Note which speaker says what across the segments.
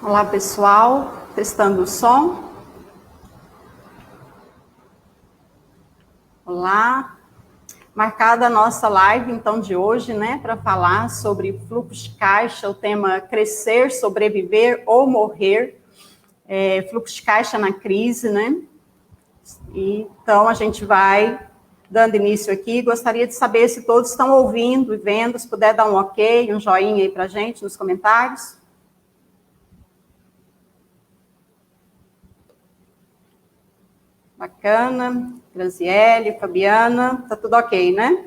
Speaker 1: Olá, pessoal. Testando o som. Olá. Marcada a nossa live, então, de hoje, né, para falar sobre fluxo de caixa, o tema crescer, sobreviver ou morrer. Fluxo de caixa na crise, né? Então, a gente vai dando início aqui. Gostaria de saber se todos estão ouvindo e vendo, se puder dar um ok, um joinha aí para a gente nos comentários. Bacana. Graziele, Fabiana, tá tudo ok, né?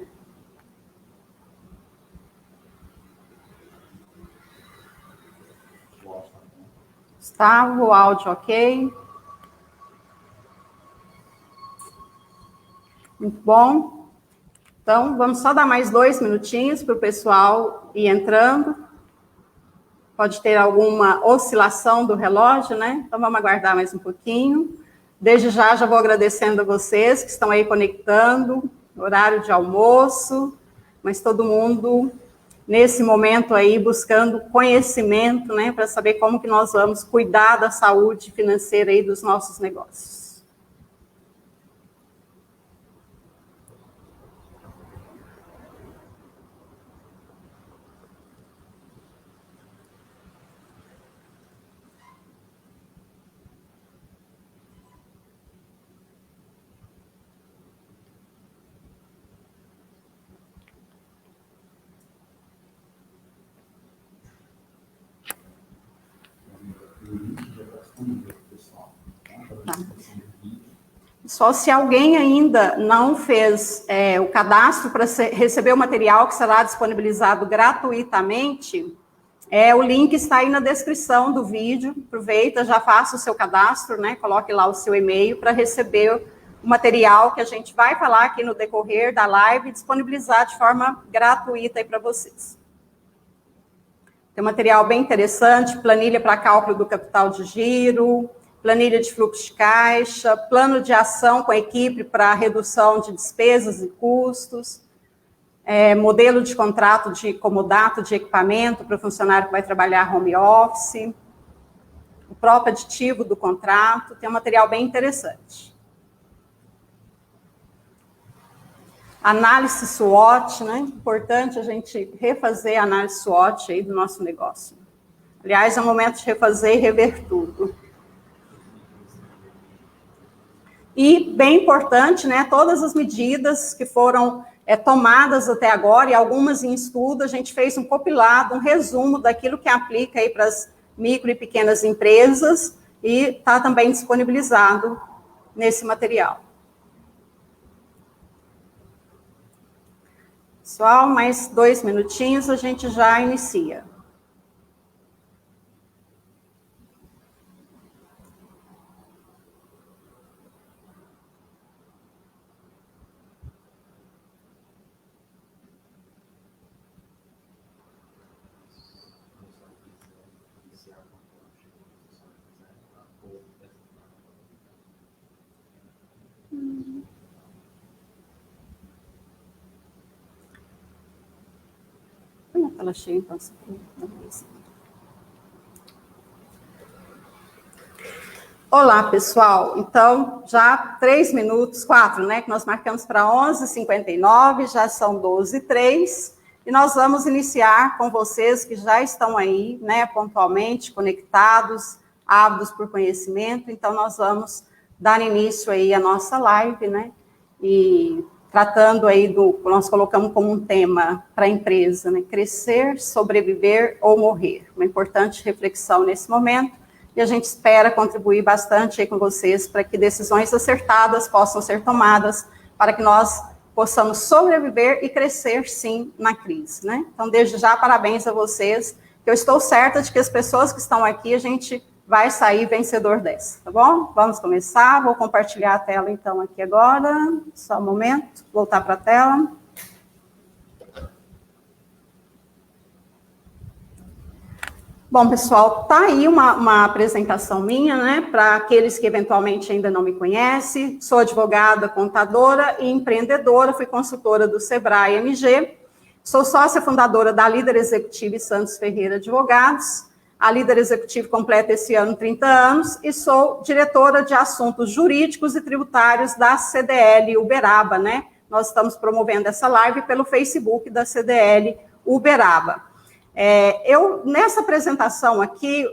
Speaker 1: Gustavo, o áudio ok. Muito bom. Então, vamos só dar mais 2 minutinhos para o pessoal ir entrando. Pode ter alguma oscilação do relógio, né? Então, vamos aguardar mais um pouquinho. Desde já vou agradecendo a vocês que estão aí conectando, horário de almoço, mas todo mundo, nesse momento aí, buscando conhecimento, né? Para saber como que nós vamos cuidar da saúde financeira aí dos nossos negócios. Só se alguém ainda não fez o cadastro para receber o material que será disponibilizado gratuitamente, o link está aí na descrição do vídeo. Aproveita, já faça o seu cadastro, né? Coloque lá o seu e-mail para receber o material que a gente vai falar aqui no decorrer da live e disponibilizar de forma gratuita aí para vocês. Tem um material bem interessante, planilha para cálculo do capital de giro, planilha de fluxo de caixa, plano de ação com a equipe para redução de despesas e custos, modelo de contrato de comodato de equipamento para o funcionário que vai trabalhar home office, o próprio aditivo do contrato, tem um material bem interessante. Análise SWOT, né? Importante a gente refazer a análise SWOT aí do nosso negócio. Aliás, é o momento de refazer e rever tudo. E, bem importante, né, todas as medidas que foram tomadas até agora, e algumas em estudo, a gente fez um compilado, um resumo daquilo que aplica aí para as micro e pequenas empresas, e está também disponibilizado nesse material. Pessoal, mais 2 minutinhos, a gente já inicia. Ela cheia, então. Olá, pessoal. Então, já 3 minutos, 4, né? Que nós marcamos para 11h59, já são 12h03. E nós vamos iniciar com vocês que já estão aí, né? Pontualmente conectados, ávidos por conhecimento. Então, nós vamos dar início aí à nossa live, né? E tratando aí nós colocamos como um tema para a empresa, né? Crescer, sobreviver ou morrer. Uma importante reflexão nesse momento, e a gente espera contribuir bastante aí com vocês para que decisões acertadas possam ser tomadas para que nós possamos sobreviver e crescer, sim, na crise, né? Então, desde já, parabéns a vocês, que eu estou certa de que as pessoas que estão aqui, a gente vai sair vencedor dessa, tá bom? Vamos começar, vou compartilhar a tela então aqui agora, só um momento, voltar para a tela. Bom, pessoal, tá aí uma apresentação minha, né, para aqueles que eventualmente ainda não me conhecem. Sou advogada, contadora e empreendedora, fui consultora do Sebrae MG, sou sócia fundadora da Líder Executiva e Santos Ferreira Advogados. A Líder Executivo completa esse ano 30 anos e sou diretora de assuntos jurídicos e tributários da CDL Uberaba, né? Nós estamos promovendo essa live pelo Facebook da CDL Uberaba. Nessa apresentação aqui,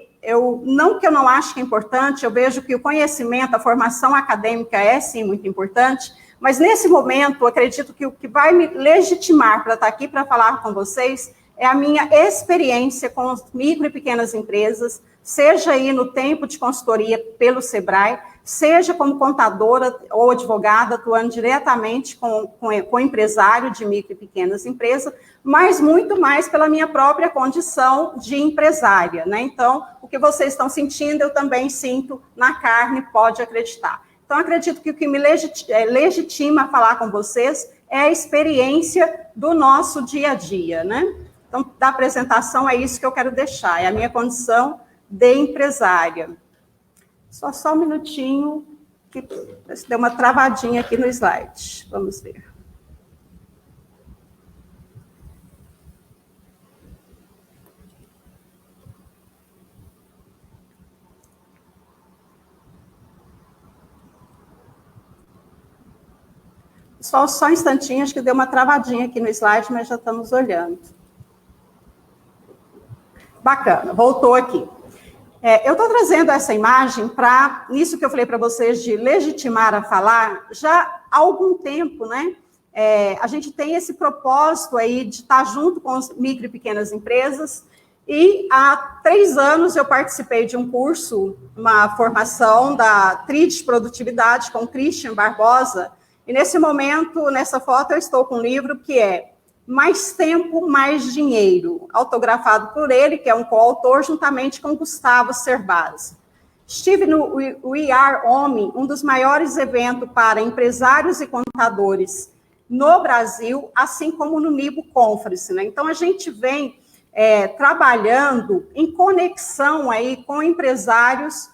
Speaker 1: não que eu não acho que é importante, eu vejo que o conhecimento, a formação acadêmica é sim muito importante, mas nesse momento, acredito que o que vai me legitimar para estar aqui para falar com vocês é a minha experiência com as micro e pequenas empresas, seja aí no tempo de consultoria pelo Sebrae, seja como contadora ou advogada, atuando diretamente com empresário de micro e pequenas empresas, mas muito mais pela minha própria condição de empresária, né? Então, o que vocês estão sentindo, eu também sinto na carne, pode acreditar. Então, acredito que o que me legitima a falar com vocês é a experiência do nosso dia a dia, né? Então, da apresentação é isso que eu quero deixar, é a minha condição de empresária. Só um minutinho, que deu uma travadinha aqui no slide. Vamos ver. Pessoal, só um instantinho, acho que deu uma travadinha aqui no slide, mas já estamos olhando. Bacana, voltou aqui. Eu estou trazendo essa imagem para, nisso que eu falei para vocês, de legitimar a falar, já há algum tempo, né? A gente tem esse propósito aí de estar junto com as micro e pequenas empresas, e há 3 anos eu participei de um curso, uma formação da TRID Produtividade com Christian Barbosa, e nesse momento, nessa foto, eu estou com um livro que é Mais Tempo, Mais Dinheiro, autografado por ele, que é um coautor, juntamente com Gustavo Cerbasi. Estive no We Are Homem, um dos maiores eventos para empresários e contadores no Brasil, assim como no Nibo Conference, né? Então, a gente vem trabalhando em conexão aí com empresários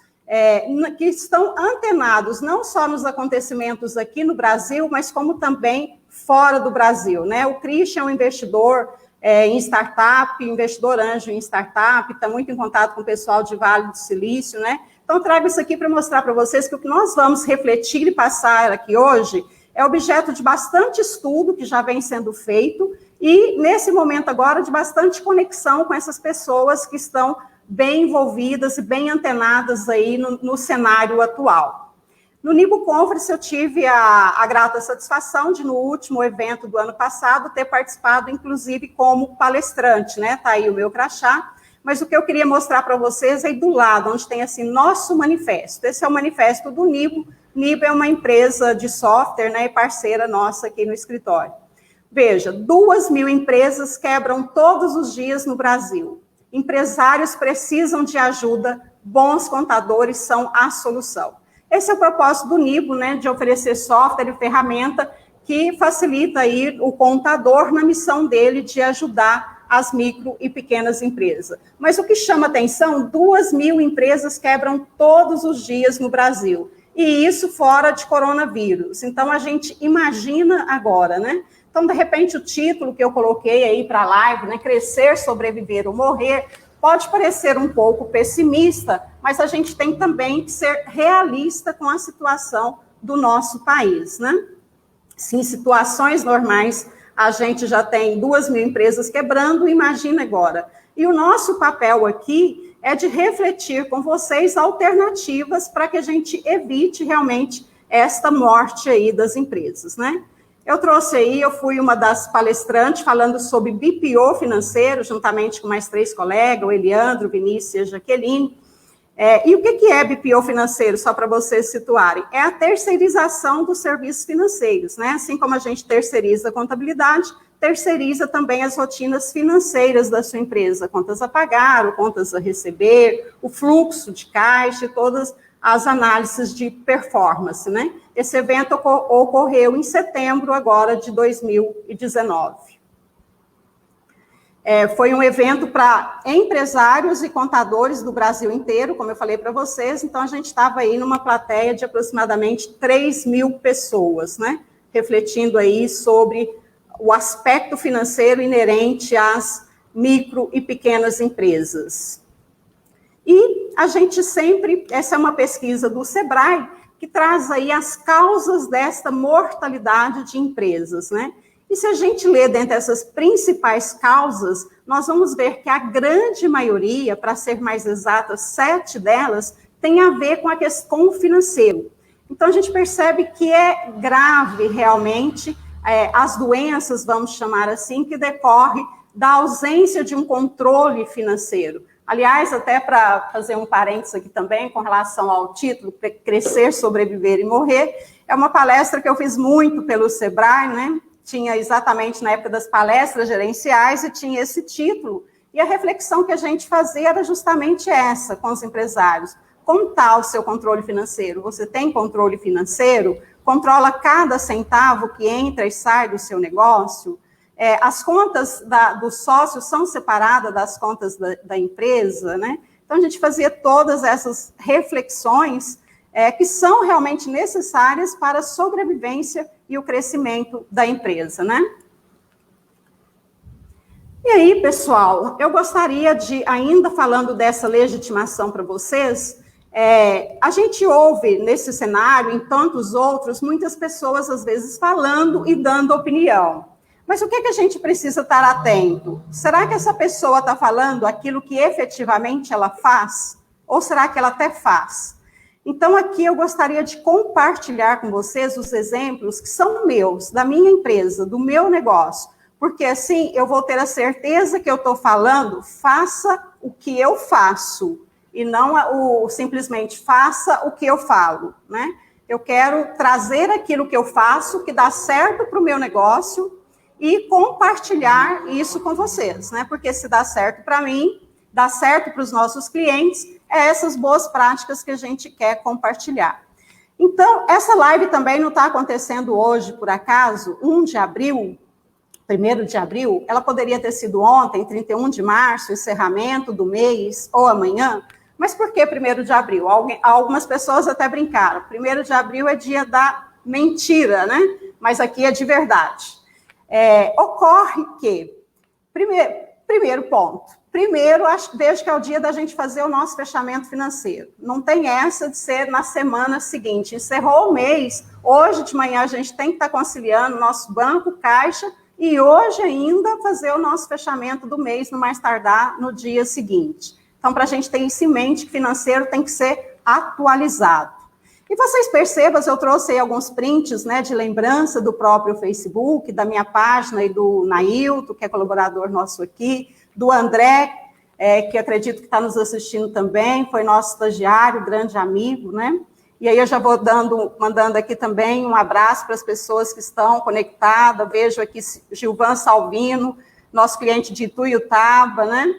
Speaker 1: que estão antenados não só nos acontecimentos aqui no Brasil, mas como também fora do Brasil, né? O Christian é um investidor em startup, investidor anjo em startup, está muito em contato com o pessoal de Vale do Silício, né? Então, trago isso aqui para mostrar para vocês que o que nós vamos refletir e passar aqui hoje é objeto de bastante estudo que já vem sendo feito e, nesse momento agora, de bastante conexão com essas pessoas que estão bem envolvidas e bem antenadas aí no cenário atual. No Nibo Conference, eu tive a grata satisfação de, no último evento do ano passado, ter participado, inclusive, como palestrante, né? Está aí o meu crachá, mas o que eu queria mostrar para vocês é aí do lado, onde tem, assim, nosso manifesto. Esse é o manifesto do Nibo. Nibo é uma empresa de software, né, e parceira nossa aqui no escritório. Veja, 2.000 empresas quebram todos os dias no Brasil. Empresários precisam de ajuda, bons contadores são a solução. Esse é o propósito do Nibo, né, de oferecer software e ferramenta que facilita aí o contador na missão dele de ajudar as micro e pequenas empresas. Mas o que chama atenção, 2.000 empresas quebram todos os dias no Brasil, e isso fora de coronavírus. Então, a gente imagina agora, né? Então, de repente, o título que eu coloquei aí para a live, né, Crescer, Sobreviver ou Morrer, pode parecer um pouco pessimista, mas a gente tem também que ser realista com a situação do nosso país, né? Se em situações normais a gente já tem 2.000 empresas quebrando, imagina agora. E o nosso papel aqui é de refletir com vocês alternativas para que a gente evite realmente esta morte aí das empresas, né? Eu trouxe aí, eu fui uma das palestrantes falando sobre BPO financeiro, juntamente com mais 3 colegas, o Eliandro, o Vinícius e a Jaqueline. E o que é BPO financeiro, só para vocês se situarem? É a terceirização dos serviços financeiros, né? Assim como a gente terceiriza a contabilidade, terceiriza também as rotinas financeiras da sua empresa, contas a pagar, ou contas a receber, o fluxo de caixa e todas as análises de performance, né? Esse evento ocorreu em setembro agora de 2019. Foi um evento para empresários e contadores do Brasil inteiro, como eu falei para vocês, então a gente estava aí numa plateia de aproximadamente 3.000 pessoas, né? Refletindo aí sobre o aspecto financeiro inerente às micro e pequenas empresas. E a gente sempre, essa é uma pesquisa do Sebrae, que traz aí as causas desta mortalidade de empresas, né? E se a gente ler dentre essas principais causas, nós vamos ver que a grande maioria, para ser mais exata, 7 delas, tem a ver com o financeiro. Então, a gente percebe que é grave, realmente, as doenças, vamos chamar assim, que decorrem da ausência de um controle financeiro. Aliás, até para fazer um parênteses aqui também, com relação ao título, Crescer, Sobreviver e Morrer, é uma palestra que eu fiz muito pelo Sebrae, né? Tinha exatamente na época das palestras gerenciais e tinha esse título. E a reflexão que a gente fazia era justamente essa com os empresários. Como está o seu controle financeiro? Você tem controle financeiro? Controla cada centavo que entra e sai do seu negócio? As contas dos sócios são separadas das contas da empresa, né? Então, a gente fazia todas essas reflexões que são realmente necessárias para a sobrevivência e o crescimento da empresa, né? E aí, pessoal, eu gostaria de, ainda falando dessa legitimação para vocês, a gente ouve nesse cenário, em tantos outros, muitas pessoas, às vezes, falando e dando opinião. Mas o que a gente precisa estar atento? Será que essa pessoa está falando aquilo que efetivamente ela faz? Ou será que ela até faz? Então, aqui eu gostaria de compartilhar com vocês os exemplos que são meus, da minha empresa, do meu negócio, porque assim eu vou ter a certeza que eu estou falando, faça o que eu faço, e não simplesmente faça o que eu falo, né? Eu quero trazer aquilo que eu faço, que dá certo para o meu negócio, e compartilhar isso com vocês, né? Porque se dá certo para mim, dá certo para os nossos clientes, essas boas práticas que a gente quer compartilhar. Então, essa live também não está acontecendo hoje, por acaso, 1 de abril, 1º de abril, ela poderia ter sido ontem, 31 de março, encerramento do mês, ou amanhã, mas por que 1º de abril? Algumas pessoas até brincaram, 1º de abril é dia da mentira, né? Mas aqui é de verdade. Ocorre que, primeiro ponto, vejo que é o dia da gente fazer o nosso fechamento financeiro. Não tem essa de ser na semana seguinte. Encerrou o mês, hoje de manhã a gente tem que estar conciliando nosso banco, caixa, e hoje ainda fazer o nosso fechamento do mês, no mais tardar, no dia seguinte. Então, para a gente ter isso em mente, que financeiro tem que ser atualizado. E vocês percebam, eu trouxe aí alguns prints, né, de lembrança do próprio Facebook, da minha página e do Nailton, que é colaborador nosso aqui, do André, que acredito que está nos assistindo também, foi nosso estagiário, grande amigo, né? E aí eu já vou mandando aqui também um abraço para as pessoas que estão conectadas, vejo aqui Gilvan Salvino, nosso cliente de Ituiutaba, né?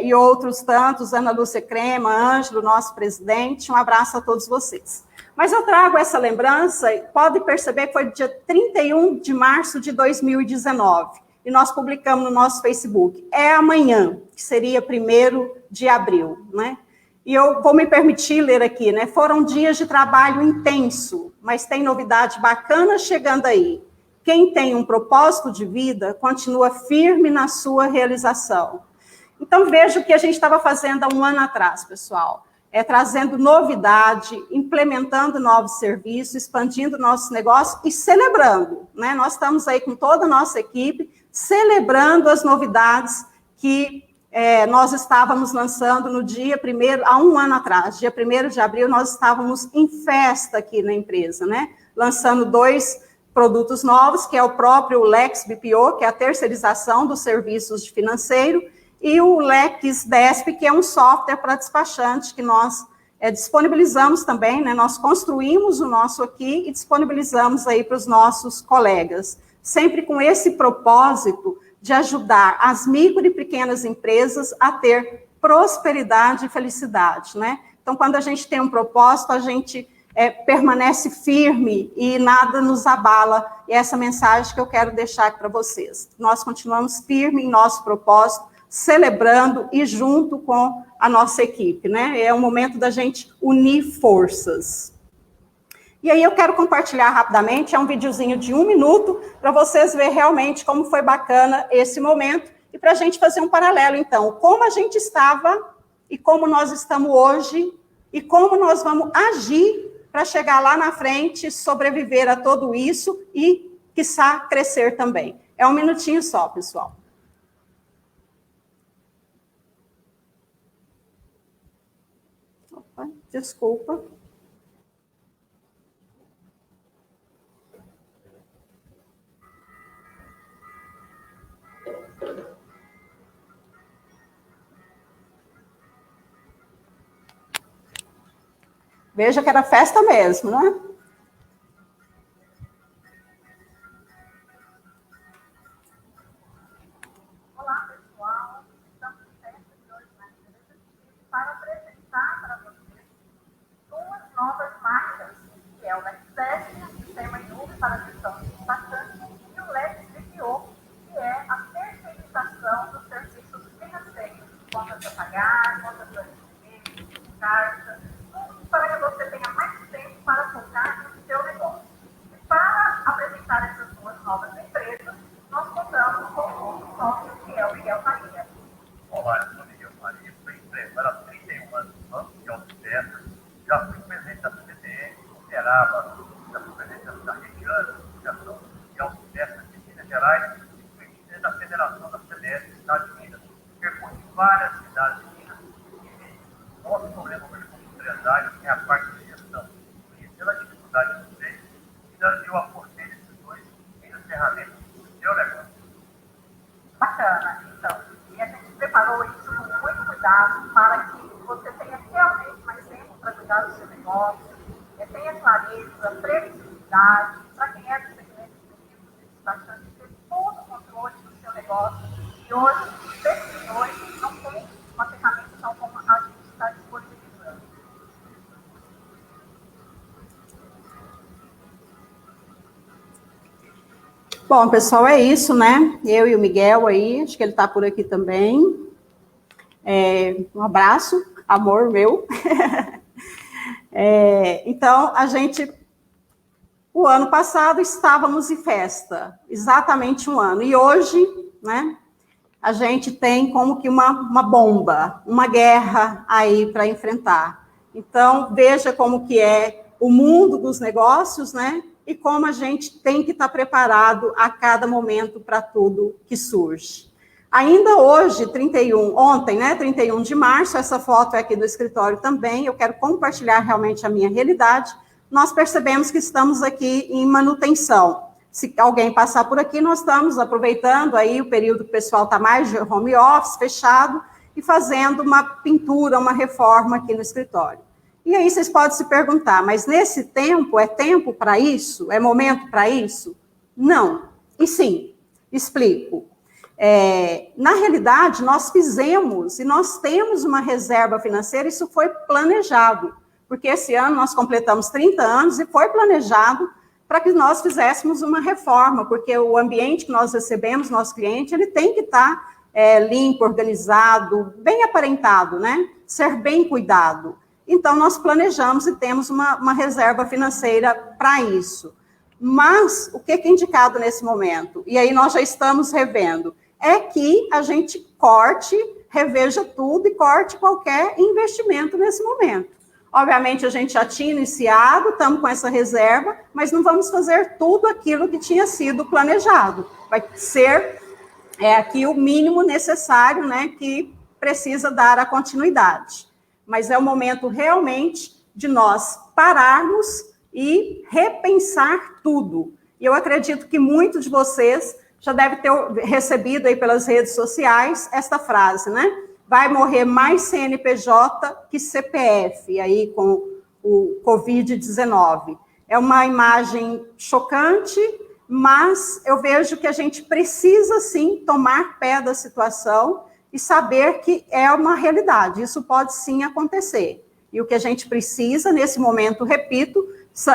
Speaker 1: E outros tantos, Ana Lúcia Crema, Ângelo, nosso presidente, um abraço a todos vocês. Mas eu trago essa lembrança, pode perceber que foi dia 31 de março de 2019, e nós publicamos no nosso Facebook. É amanhã, que seria 1º de abril, né? E eu vou me permitir ler aqui, né? Foram dias de trabalho intenso, mas tem novidade bacana chegando aí. Quem tem um propósito de vida, continua firme na sua realização. Então, veja o que a gente estava fazendo há um ano atrás, pessoal. Trazendo novidade, implementando novos serviços, expandindo nosso negócio e celebrando, né? Nós estamos aí com toda a nossa equipe, celebrando as novidades que nós estávamos lançando no dia 1º, há um ano atrás, dia 1º de abril, nós estávamos em festa aqui na empresa, né? Lançando 2 produtos novos, que é o próprio Lex BPO, que é a terceirização dos serviços de financeiro, e o Lex Desp, que é um software para despachante que nós disponibilizamos também, né? Nós construímos o nosso aqui e disponibilizamos aí para os nossos colegas, sempre com esse propósito de ajudar as micro e pequenas empresas a ter prosperidade e felicidade, né? Então, quando a gente tem um propósito, a gente permanece firme e nada nos abala, e essa mensagem que eu quero deixar aqui para vocês. Nós continuamos firmes em nosso propósito, celebrando e junto com a nossa equipe, né? É o momento da gente unir forças. E aí eu quero compartilhar rapidamente, é um videozinho de 1 minuto, para vocês verem realmente como foi bacana esse momento, e para a gente fazer um paralelo, então, como a gente estava e como nós estamos hoje, e como nós vamos agir para chegar lá na frente, sobreviver a tudo isso e, quiçá, crescer também. É um minutinho só, pessoal. Opa, desculpa. Veja que era festa mesmo, né?
Speaker 2: Olá, pessoal. Estamos em festa de hoje na empresa para apresentar para vocês duas novas marcas, que é o LexDesk, sistema em nuvem para gestão de despachante, e o LexDPO, que é a terceirização dos serviços financeiros, contas a pagar, contas a receber, cartas, tudo para que você tenha mais tempo para focar no seu negócio. E para apresentar essas duas novas empresas, nós contamos com o sócio, que é o Miguel Faria.
Speaker 3: Olá, eu sou Miguel Faria, sou empresário há 31 anos no Banco de Autopeças, já fui presidente da CBN, liderava, já fui presidente da Regiana, Associação de Autopeças de Minas Gerais, e fui presidente da Federação da CBN do Estado de Minas. Percorri várias cidades de Minas e nosso problema hoje como empresário é a parte de gestão. Conhecendo a dificuldade de vocês, eu aportei nesses dois ferramentas do seu negócio.
Speaker 2: Bacana, então. E a gente preparou isso com muito cuidado para que você tenha realmente mais tempo para cuidar do seu negócio, tenha clareza, previsibilidade, para quem é do segmento de despachante, ter todo o controle do seu negócio. E hoje, desses dois, não tem uma ferramenta tão como a gente está disponibilizando.
Speaker 1: Bom, pessoal, é isso, né? Eu e o Miguel aí, acho que ele está por aqui também. Um abraço, amor meu. Então, o ano passado estávamos em festa, exatamente um ano. E hoje, né, a gente tem como que uma bomba, uma guerra aí para enfrentar. Então, veja como que é o mundo dos negócios, né? E como a gente tem que estar preparado a cada momento para tudo que surge. Ainda hoje, ontem, né, 31 de março, essa foto é aqui do escritório também, eu quero compartilhar realmente a minha realidade. Nós percebemos que estamos aqui em manutenção. Se alguém passar por aqui, nós estamos aproveitando aí o período que o pessoal está mais de home office, fechado, e fazendo uma pintura, uma reforma aqui no escritório. E aí vocês podem se perguntar, mas nesse tempo, é tempo para isso? É momento para isso? Não. E sim, explico. Na realidade, nós fizemos, e nós temos uma reserva financeira, isso foi planejado, porque esse ano nós completamos 30 anos e foi planejado para que nós fizéssemos uma reforma, porque o ambiente que nós recebemos, nosso cliente, ele tem que estar limpo, organizado, bem aparentado, né? Ser bem cuidado. Então, nós planejamos e temos uma reserva financeira para isso. Mas, o que é indicado nesse momento? E aí nós já estamos revendo. É que a gente reveja tudo e corte qualquer investimento nesse momento. Obviamente, a gente já tinha iniciado, estamos com essa reserva, mas não vamos fazer tudo aquilo que tinha sido planejado. Vai ser aqui o mínimo necessário, né, que precisa dar a continuidade. Mas é o momento realmente de nós pararmos e repensar tudo. E eu acredito que muitos de vocês já devem ter recebido aí pelas redes sociais esta frase, né? Vai morrer mais CNPJ que CPF, aí com o Covid-19. É uma imagem chocante, mas eu vejo que a gente precisa, sim, tomar pé da situação e saber que é uma realidade, isso pode sim acontecer. E o que a gente precisa, nesse momento, repito,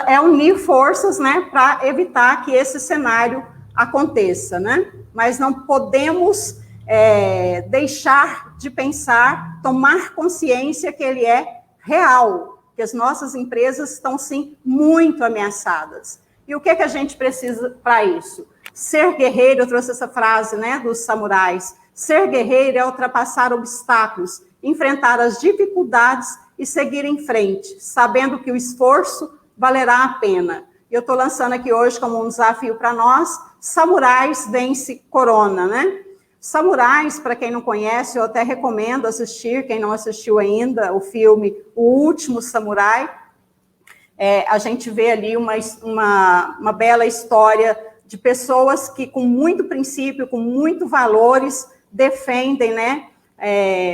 Speaker 1: é unir forças, né, para evitar que esse cenário aconteça, né? Mas não podemos deixar de pensar, tomar consciência que ele é real, que as nossas empresas estão, sim, muito ameaçadas. E o que a gente precisa para isso? Ser guerreiro, eu trouxe essa frase, né, dos samurais. Ser guerreiro é ultrapassar obstáculos enfrentar as dificuldades e seguir em frente, sabendo que o esforço valerá a pena. Eu estou lançando aqui hoje como um desafio para nós, Samurais Vence Corona, né? Samurais, para quem não conhece, eu até recomendo assistir, quem não assistiu ainda, o filme O Último Samurai. A gente vê ali uma bela história de pessoas que, com muito princípio, com muitos valores, defendem, né?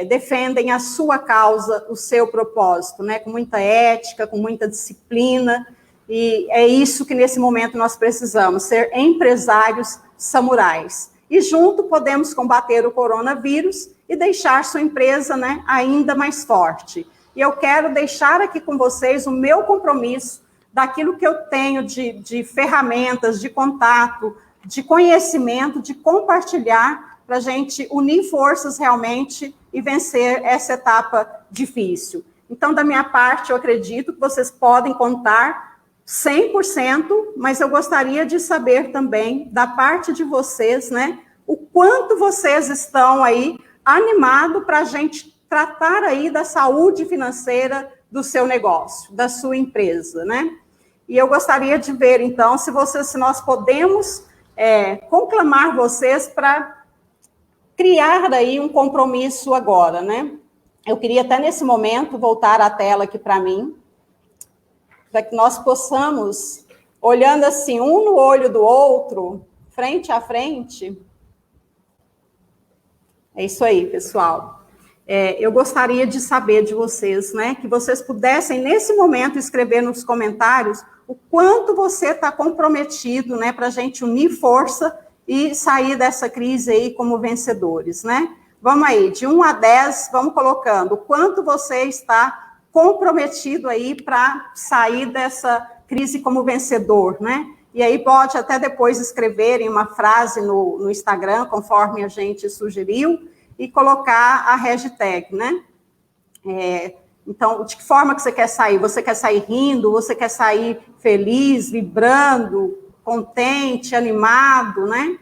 Speaker 1: Defendem a sua causa, o seu propósito, né? Com muita ética, com muita disciplina, e é isso que nesse momento nós precisamos, ser empresários samurais. E junto podemos combater o coronavírus e deixar sua empresa, né, ainda mais forte. E eu quero deixar aqui com vocês o meu compromisso daquilo que eu tenho de ferramentas, de contato, de conhecimento, de compartilhar, para a gente unir forças realmente e vencer essa etapa difícil. Então, da minha parte, eu acredito que vocês podem contar 100%, mas eu gostaria de saber também, da parte de vocês, né, o quanto vocês estão aí animados para a gente tratar aí da saúde financeira do seu negócio, da sua empresa, né? E eu gostaria de ver, então, se nós podemos conclamar vocês para criar aí um compromisso agora, né? Eu queria até nesse momento voltar a tela aqui para mim, para que nós possamos, olhando assim, um no olho do outro, frente a frente. É isso aí, pessoal. Eu gostaria de saber de vocês, né, que vocês pudessem, nesse momento, escrever nos comentários o quanto você está comprometido, né, para a gente unir força e sair dessa crise aí como vencedores, né? Vamos aí, de 1 a 10, vamos colocando o quanto você está comprometido aí para sair dessa crise como vencedor, né? E aí pode até depois escreverem uma frase no Instagram, conforme a gente sugeriu, e colocar a hashtag, né? Então, de que forma que você quer sair? Você quer sair rindo? Você quer sair feliz, vibrando, contente, animado, né?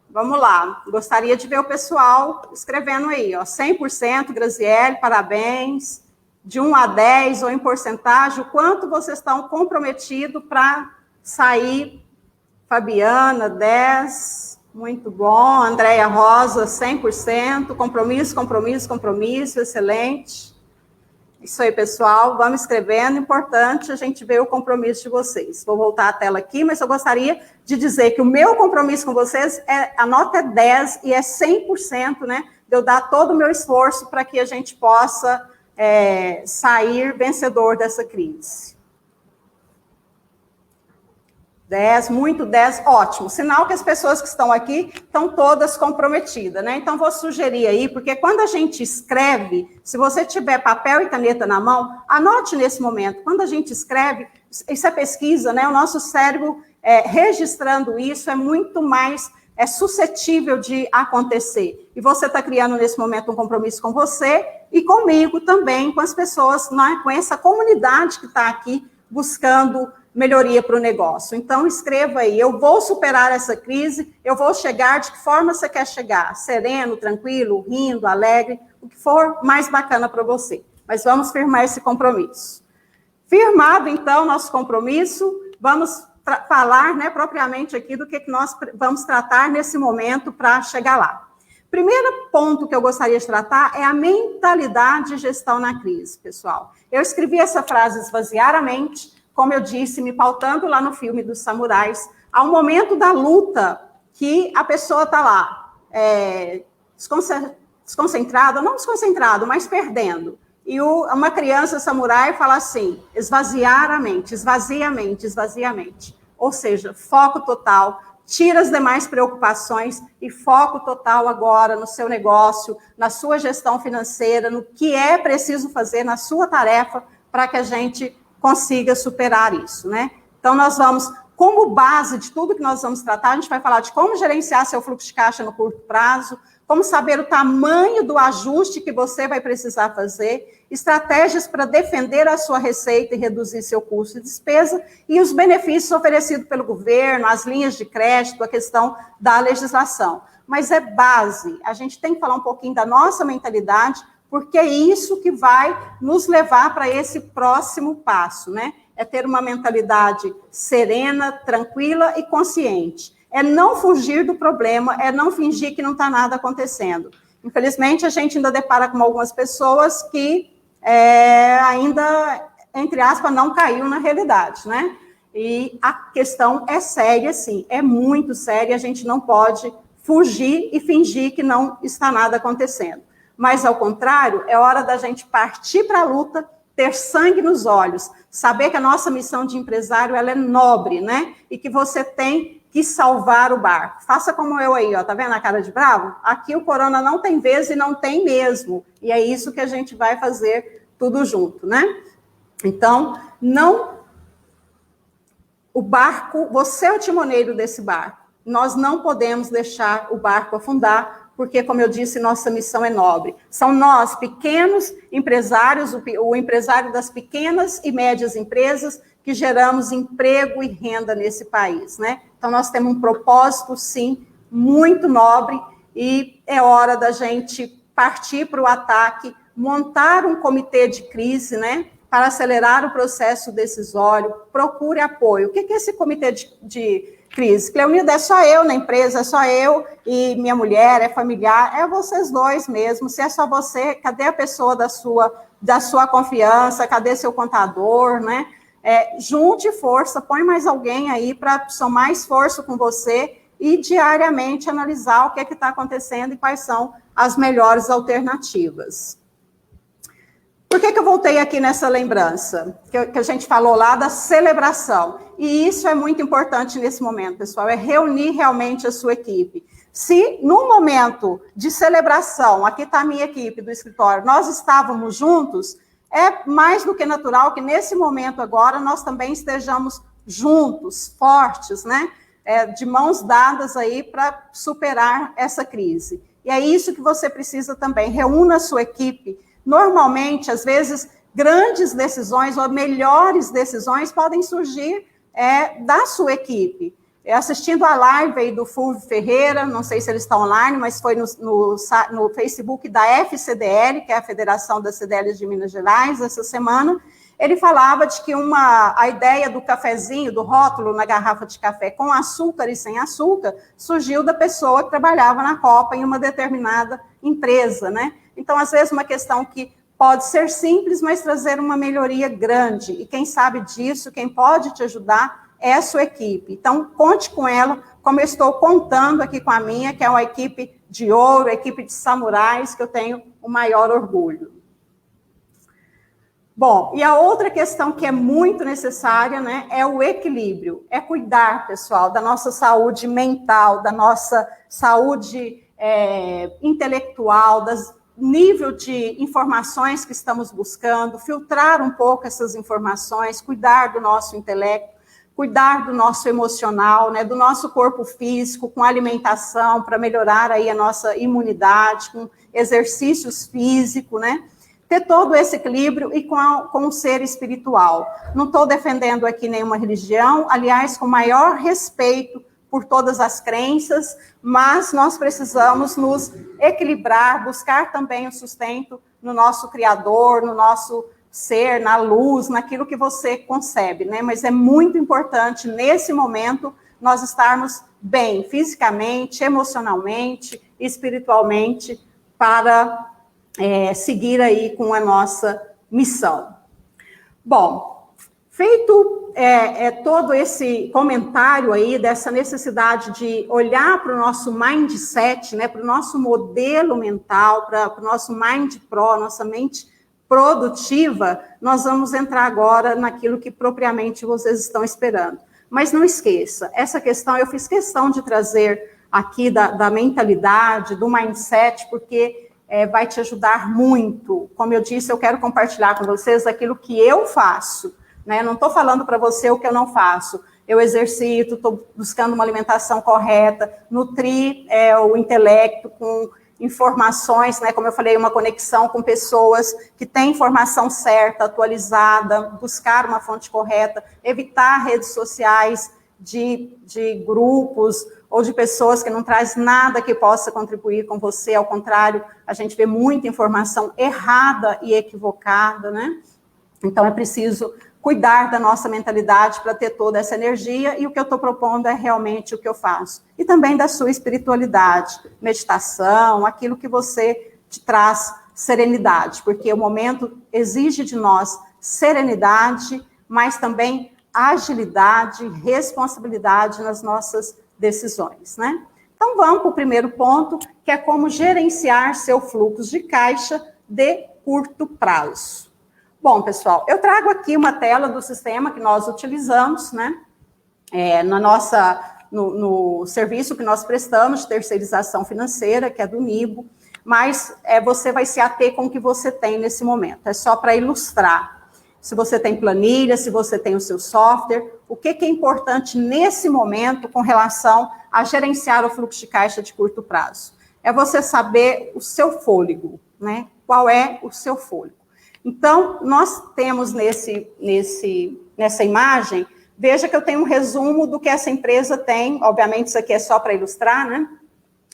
Speaker 1: Vamos lá. Gostaria de ver o pessoal escrevendo aí, ó, 100%, Graziele, parabéns. De 1 a 10, ou em porcentagem, o quanto vocês estão comprometidos para sair. Fabiana, 10, muito bom. Andréia Rosa, 100%. Compromisso, excelente. Isso aí, pessoal, vamos escrevendo. Importante a gente ver o compromisso de vocês. Vou voltar a tela aqui, mas eu gostaria de dizer que o meu compromisso com vocês, a nota é 10 e é 100%, né? De eu dar todo o meu esforço para que a gente possa sair vencedor dessa crise. 10, muito 10, ótimo. Sinal que as pessoas que estão aqui estão todas comprometidas, né? Então, vou sugerir aí, porque quando a gente escreve, se você tiver papel e caneta na mão, anote nesse momento. Quando a gente escreve, isso é pesquisa, né? O nosso cérebro, registrando isso, é muito mais suscetível de acontecer. E você está criando, nesse momento, um compromisso com você e comigo também, com as pessoas, né, com essa comunidade que está aqui buscando melhoria para o negócio. Então, escreva aí, eu vou superar essa crise, eu vou chegar, de que forma você quer chegar? Sereno, tranquilo, rindo, alegre, o que for mais bacana para você. Mas vamos firmar esse compromisso. Firmado, então, nosso compromisso, vamos falar, né, propriamente aqui do que nós vamos tratar nesse momento para chegar lá. Primeiro ponto que eu gostaria de tratar é a mentalidade de gestão na crise, pessoal. Eu escrevi essa frase, esvaziar a mente, como eu disse, me pautando lá no filme dos samurais, há um momento da luta que a pessoa está lá, desconcentrada, não desconcentrada, mas perdendo. E uma criança samurai fala assim, esvaziar a mente, esvazia a mente, esvazia a mente. Ou seja, foco total, tira as demais preocupações e foco total agora no seu negócio, na sua gestão financeira, no que é preciso fazer na sua tarefa para que a gente consiga superar isso, né? Então, nós vamos, como base de tudo que nós vamos tratar, a gente vai falar de como gerenciar seu fluxo de caixa no curto prazo, como saber o tamanho do ajuste que você vai precisar fazer, estratégias para defender a sua receita e reduzir seu custo de despesa, e os benefícios oferecidos pelo governo, as linhas de crédito, a questão da legislação. Mas é base, a gente tem que falar um pouquinho da nossa mentalidade, porque é isso que vai nos levar para esse próximo passo, né? É ter uma mentalidade serena, tranquila e consciente. É não fugir do problema, é não fingir que não está nada acontecendo. Infelizmente, a gente ainda depara com algumas pessoas que ainda, entre aspas, não caiu na realidade, né? E a questão é séria, sim, é muito séria, a gente não pode fugir e fingir que não está nada acontecendo. Mas, ao contrário, é hora da gente partir para a luta, ter sangue nos olhos, saber que a nossa missão de empresário, ela é nobre, né? E que você tem que salvar o barco. Faça como eu aí, ó, tá vendo a cara de bravo? Aqui o corona não tem vez e não tem mesmo. E é isso que a gente vai fazer tudo junto, né? Então, o barco, você é o timoneiro desse barco. Nós não podemos deixar o barco afundar, porque, como eu disse, nossa missão é nobre. São nós, pequenos empresários, o empresário das pequenas e médias empresas, que geramos emprego e renda nesse país, né? Então, nós temos um propósito, sim, muito nobre, e é hora da gente partir para o ataque, montar um comitê de crise, né? Para acelerar o processo decisório, procure apoio. O que é esse comitê de crise? Cleonilda, é só eu na empresa, é só eu e minha mulher, é familiar, é vocês dois mesmo. Se é só você, cadê a pessoa da sua confiança, cadê seu contador, né? Junte força, põe mais alguém aí para somar esforço com você e diariamente analisar o que está acontecendo e quais são as melhores alternativas. Por que eu voltei aqui nessa lembrança? Que a gente falou lá da celebração. E isso é muito importante nesse momento, pessoal, é reunir realmente a sua equipe. Se no momento de celebração, aqui está a minha equipe do escritório, nós estávamos juntos, é mais do que natural que nesse momento agora nós também estejamos juntos, fortes, né? De mãos dadas aí para superar essa crise. E é isso que você precisa também, reúna a sua equipe. Normalmente, às vezes, grandes decisões ou melhores decisões podem surgir da sua equipe. Assistindo a live aí do Fulvio Ferreira, não sei se ele está online, mas foi no Facebook da FCDL, que é a Federação das CDLs de Minas Gerais, essa semana, ele falava de que a ideia do cafezinho, do rótulo na garrafa de café com açúcar e sem açúcar, surgiu da pessoa que trabalhava na Copa em uma determinada empresa, né? Então, às vezes, uma questão que pode ser simples, mas trazer uma melhoria grande. E quem sabe disso, quem pode te ajudar, é a sua equipe. Então, conte com ela, como eu estou contando aqui com a minha, que é uma equipe de ouro, a equipe de samurais, que eu tenho o maior orgulho. Bom, e a outra questão que é muito necessária, né, é o equilíbrio. É cuidar, pessoal, da nossa saúde mental, da nossa saúde intelectual, das nível de informações que estamos buscando, filtrar um pouco essas informações, cuidar do nosso intelecto, cuidar do nosso emocional, né, do nosso corpo físico, com alimentação, para melhorar aí a nossa imunidade, com exercícios físicos, né, ter todo esse equilíbrio e com o ser espiritual. Não estou defendendo aqui nenhuma religião, aliás, com maior respeito por todas as crenças, mas nós precisamos nos equilibrar, buscar também o sustento no nosso Criador, no nosso ser, na luz, naquilo que você concebe, né? Mas é muito importante, nesse momento, nós estarmos bem, fisicamente, emocionalmente, espiritualmente, para seguir aí com a nossa missão. Bom, feito todo esse comentário aí dessa necessidade de olhar para o nosso mindset, né, para o nosso modelo mental, para o nosso mind pro, nossa mente produtiva, nós vamos entrar agora naquilo que propriamente vocês estão esperando. Mas não esqueça, essa questão eu fiz questão de trazer aqui da mentalidade, do mindset, porque vai te ajudar muito. Como eu disse, eu quero compartilhar com vocês aquilo que eu faço, né? Não estou falando para você o que eu não faço. Eu exercito, estou buscando uma alimentação correta, nutrir o intelecto com informações, né? Como eu falei, uma conexão com pessoas que têm informação certa, atualizada, buscar uma fonte correta, evitar redes sociais de grupos ou de pessoas que não traz nada que possa contribuir com você, ao contrário, a gente vê muita informação errada e equivocada, né? Então, é preciso cuidar da nossa mentalidade para ter toda essa energia, e o que eu estou propondo é realmente o que eu faço. E também da sua espiritualidade, meditação, aquilo que você te traz serenidade, porque o momento exige de nós serenidade, mas também agilidade, responsabilidade nas nossas decisões, né? Então, vamos para o primeiro ponto, que é como gerenciar seu fluxo de caixa de curto prazo. Bom, pessoal, eu trago aqui uma tela do sistema que nós utilizamos, né? No serviço que nós prestamos de terceirização financeira, que é do NIBO, mas você vai se ater com o que você tem nesse momento. É só para ilustrar. Se você tem planilha, se você tem o seu software, o que é importante nesse momento com relação a gerenciar o fluxo de caixa de curto prazo? É você saber o seu fôlego, né? Qual é o seu fôlego? Então, nós temos nessa imagem, veja que eu tenho um resumo do que essa empresa tem, obviamente isso aqui é só para ilustrar, né?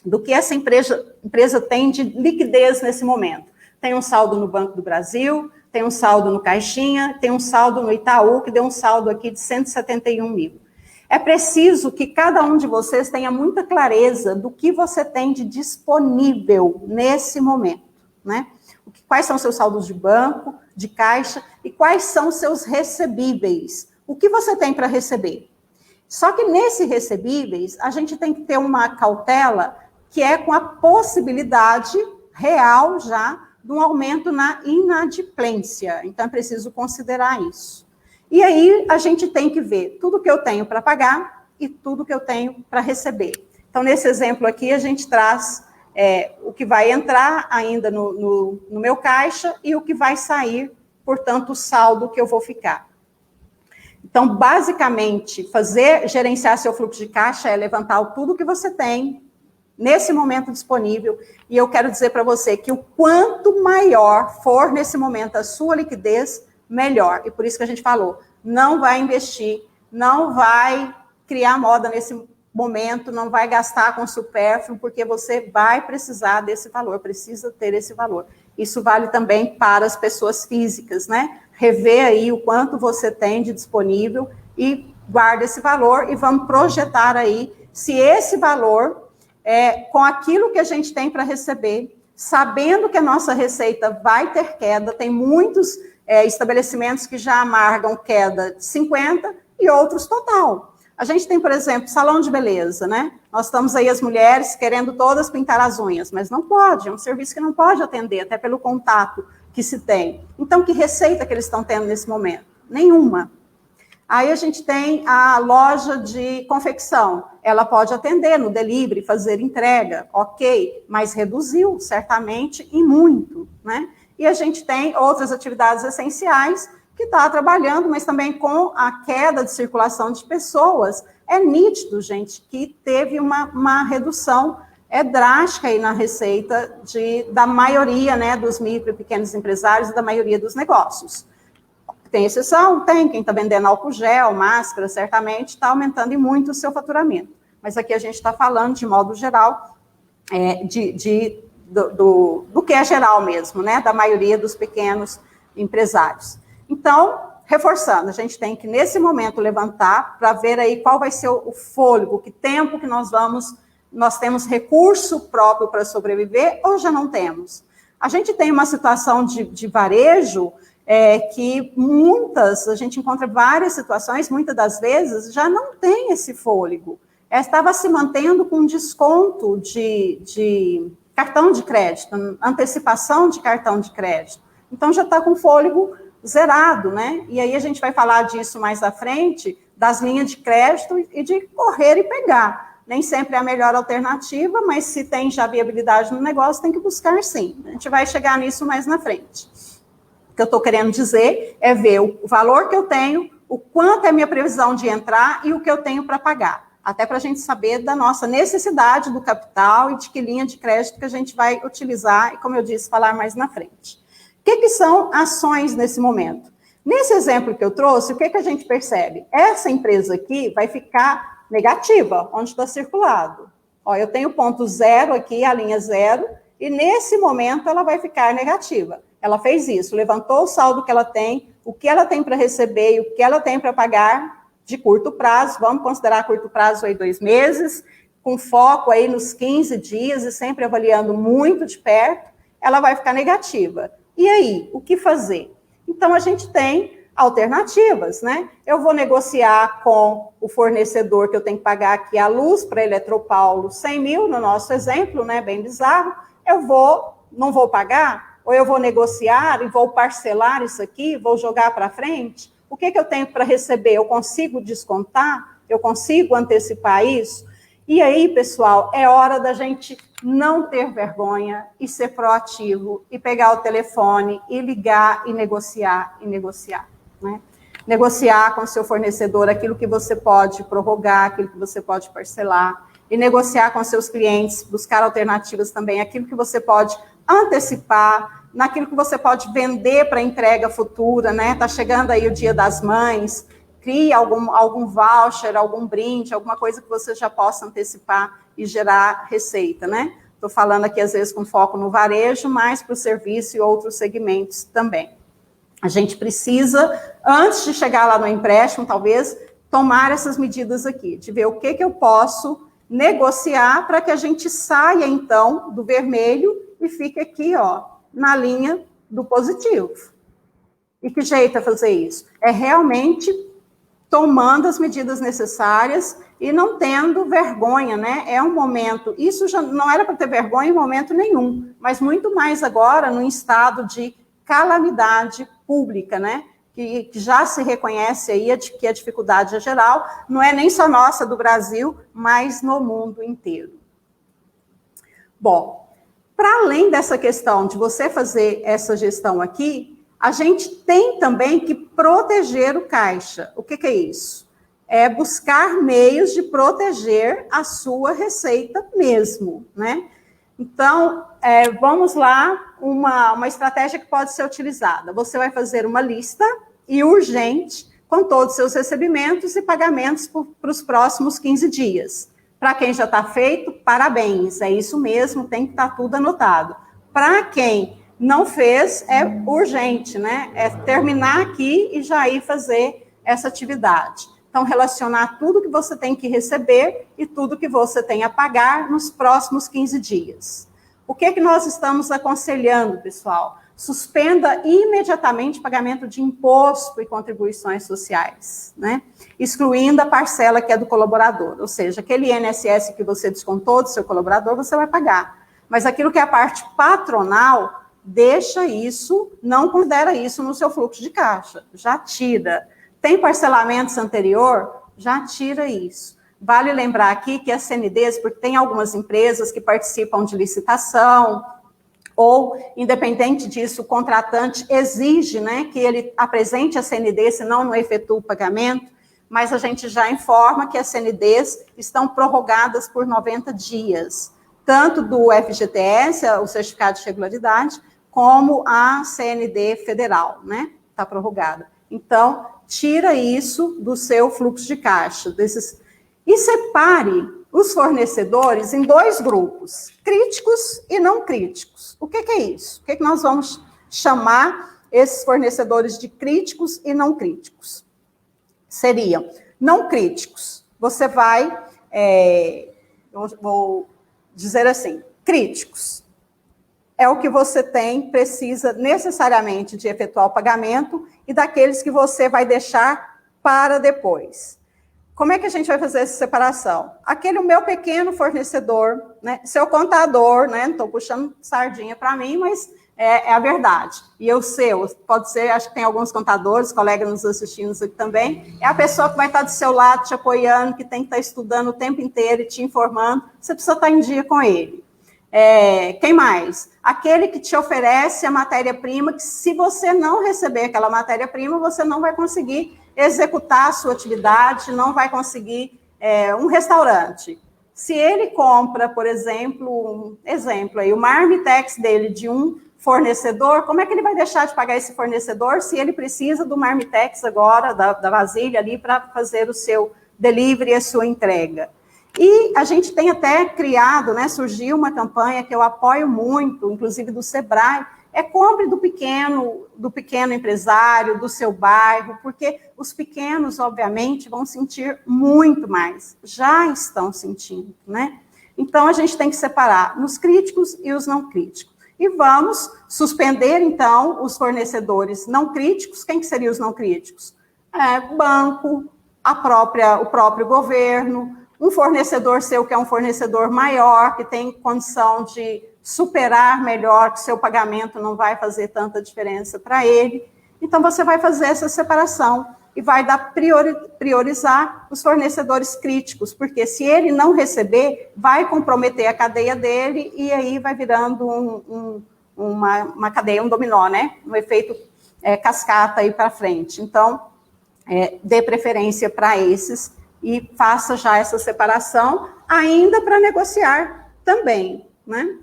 Speaker 1: Do que essa empresa tem de liquidez nesse momento. Tem um saldo no Banco do Brasil, tem um saldo no Caixinha, tem um saldo no Itaú, que deu um saldo aqui de 171 mil. É preciso que cada um de vocês tenha muita clareza do que você tem de disponível nesse momento, né? Quais são seus saldos de banco, de caixa, e quais são seus recebíveis. O que você tem para receber? Só que nesse recebíveis, a gente tem que ter uma cautela que é com a possibilidade real já de um aumento na inadimplência. Então, é preciso considerar isso. E aí, a gente tem que ver tudo que eu tenho para pagar e tudo que eu tenho para receber. Então, nesse exemplo aqui, a gente traz o que vai entrar ainda no meu caixa e o que vai sair, portanto, o saldo que eu vou ficar. Então, basicamente, gerenciar seu fluxo de caixa é levantar tudo que você tem nesse momento disponível, e eu quero dizer para você que o quanto maior for nesse momento a sua liquidez, melhor. E por isso que a gente falou, não vai investir, não vai criar moda nesse momento, não vai gastar com supérfluo, porque você vai precisar desse valor, precisa ter esse valor. Isso vale também para as pessoas físicas, né? Rever aí o quanto você tem de disponível e guarda esse valor e vamos projetar aí se esse valor, com aquilo que a gente tem para receber, sabendo que a nossa receita vai ter queda, tem muitos estabelecimentos que já amargam queda de 50% e outros total. A gente tem, por exemplo, salão de beleza, né? Nós estamos aí, as mulheres, querendo todas pintar as unhas, mas não pode, é um serviço que não pode atender, até pelo contato que se tem. Então, que receita que eles estão tendo nesse momento? Nenhuma. Aí a gente tem a loja de confecção, ela pode atender no delivery, fazer entrega, ok, mas reduziu, certamente, e muito, né? E a gente tem outras atividades essenciais, que está trabalhando, mas também com a queda de circulação de pessoas, é nítido, gente, que teve uma redução drástica aí na receita da maioria, né, dos micro e pequenos empresários e da maioria dos negócios. Tem exceção? Tem. Quem está vendendo álcool gel, máscara, certamente está aumentando e muito o seu faturamento. Mas aqui a gente está falando, de modo geral, do que é geral mesmo, né, da maioria dos pequenos empresários. Então, reforçando, a gente tem que, nesse momento, levantar para ver aí qual vai ser o fôlego, que tempo que nós temos recurso próprio para sobreviver ou já não temos. A gente tem uma situação de varejo que a gente encontra várias situações, muitas das vezes, já não tem esse fôlego. Estava se mantendo com desconto de cartão de crédito, antecipação de cartão de crédito. Então, já está com fôlego zerado, né? E aí a gente vai falar disso mais à frente, das linhas de crédito e de correr e pegar. Nem sempre é a melhor alternativa, mas se tem já viabilidade no negócio, tem que buscar sim. A gente vai chegar nisso mais na frente. O que eu estou querendo dizer é ver o valor que eu tenho, o quanto é minha previsão de entrar e o que eu tenho para pagar. Até para a gente saber da nossa necessidade do capital e de que linha de crédito que a gente vai utilizar e, como eu disse, falar mais na frente. O que são ações nesse momento? Nesse exemplo que eu trouxe, o que a gente percebe? Essa empresa aqui vai ficar Negativa, onde está circulado. Ó, eu tenho ponto 0 aqui, a linha 0, e nesse momento ela vai ficar negativa. Ela fez isso, levantou o saldo que ela tem, o que ela tem para receber e o que ela tem para pagar de curto prazo, vamos considerar curto prazo aí 2 meses, com foco aí nos 15 dias e sempre avaliando muito de perto, ela vai ficar negativa. E aí, o que fazer? Então, a gente tem alternativas, né? Eu vou negociar com o fornecedor que eu tenho que pagar aqui a luz para a Eletropaulo 100 mil, no nosso exemplo, né? Bem bizarro. Não vou pagar? Ou eu vou negociar e vou parcelar isso aqui, vou jogar para frente? O que eu tenho para receber? Eu consigo descontar? Eu consigo antecipar isso? E aí, pessoal, é hora da gente não ter vergonha e ser proativo e pegar o telefone e ligar e negociar, né? Negociar com o seu fornecedor aquilo que você pode prorrogar, aquilo que você pode parcelar, e negociar com seus clientes, buscar alternativas também, aquilo que você pode antecipar, naquilo que você pode vender para entrega futura, né? Tá chegando aí o Dia das Mães, crie algum voucher, algum brinde, alguma coisa que você já possa antecipar e gerar receita, né? Estou falando aqui, às vezes, com foco no varejo, mas para o serviço e outros segmentos também. A gente precisa, antes de chegar lá no empréstimo, talvez, tomar essas medidas aqui, de ver o que eu posso negociar para que a gente saia, então, do vermelho e fique aqui, ó, na linha do positivo. E que jeito é fazer isso? É realmente tomando as medidas necessárias e não tendo vergonha, né? É um momento, isso já não era para ter vergonha em momento nenhum, mas muito mais agora num estado de calamidade pública, né? Que já se reconhece aí que a dificuldade é geral, não é nem só nossa do Brasil, mas no mundo inteiro. Bom, para além dessa questão de você fazer essa gestão aqui, a gente tem também que proteger o caixa. O que é isso? É buscar meios de proteger a sua receita mesmo, né? Então, vamos lá, uma estratégia que pode ser utilizada. Você vai fazer uma lista e urgente com todos os seus recebimentos e pagamentos para os próximos 15 dias. Para quem já está feito, parabéns, é isso mesmo, tem que estar tudo anotado. Para quem não fez, é urgente, né? É terminar aqui e já ir fazer essa atividade. Então, relacionar tudo que você tem que receber e tudo que você tem a pagar nos próximos 15 dias. O que nós estamos aconselhando, pessoal? Suspenda imediatamente o pagamento de imposto e contribuições sociais, né? Excluindo a parcela que é do colaborador, ou seja, aquele INSS que você descontou do seu colaborador, você vai pagar. Mas aquilo que é a parte patronal, deixa isso, não considera isso no seu fluxo de caixa, já tira. Tem parcelamentos anterior? Já tira isso. Vale lembrar aqui que as CNDs, porque tem algumas empresas que participam de licitação, ou, independente disso, o contratante exige, né, que ele apresente a CND, senão não efetua o pagamento, mas a gente já informa que as CNDs estão prorrogadas por 90 dias, tanto do FGTS, o Certificado de Regularidade, como a CND federal, né, está prorrogada. Então, tira isso do seu fluxo de caixa, e separe os fornecedores em 2 grupos, críticos e não críticos. O que é isso? O que nós vamos chamar esses fornecedores de críticos e não críticos? Seriam não críticos. Você vai, vou dizer assim, críticos. É o que você precisa necessariamente de efetuar o pagamento e daqueles que você vai deixar para depois. Como é que a gente vai fazer essa separação? Aquele, o meu pequeno fornecedor, né, seu contador, né, não estou puxando sardinha para mim, mas é a verdade. E o seu, pode ser, acho que tem alguns contadores, colegas nos assistindo aqui também, é a pessoa que vai estar do seu lado, te apoiando, que tem que estar estudando o tempo inteiro e te informando, você precisa estar em dia com ele. Quem mais? Aquele que te oferece a matéria-prima, que se você não receber aquela matéria-prima, você não vai conseguir executar a sua atividade, não vai conseguir um restaurante. Se ele compra, por exemplo, o marmitex dele de um fornecedor, como é que ele vai deixar de pagar esse fornecedor se ele precisa do marmitex agora, da vasilha ali, para fazer o seu delivery, a sua entrega. E a gente tem até criado, né, surgiu uma campanha que eu apoio muito, inclusive do Sebrae, compre do pequeno empresário, do seu bairro, porque os pequenos, obviamente, vão sentir muito mais, já estão sentindo, né? Então, a gente tem que separar nos críticos e os não críticos. E vamos suspender, então, os fornecedores não críticos. Quem que seriam os não críticos? Banco, o próprio governo, um fornecedor seu que é um fornecedor maior, que tem condição de superar melhor, que seu pagamento não vai fazer tanta diferença para ele. Então, você vai fazer essa separação e vai priorizar os fornecedores críticos, porque se ele não receber, vai comprometer a cadeia dele e aí vai virando uma cadeia, um dominó, né? Um efeito cascata aí para frente. Então, dê preferência para esses e faça já essa separação, ainda para negociar também, né?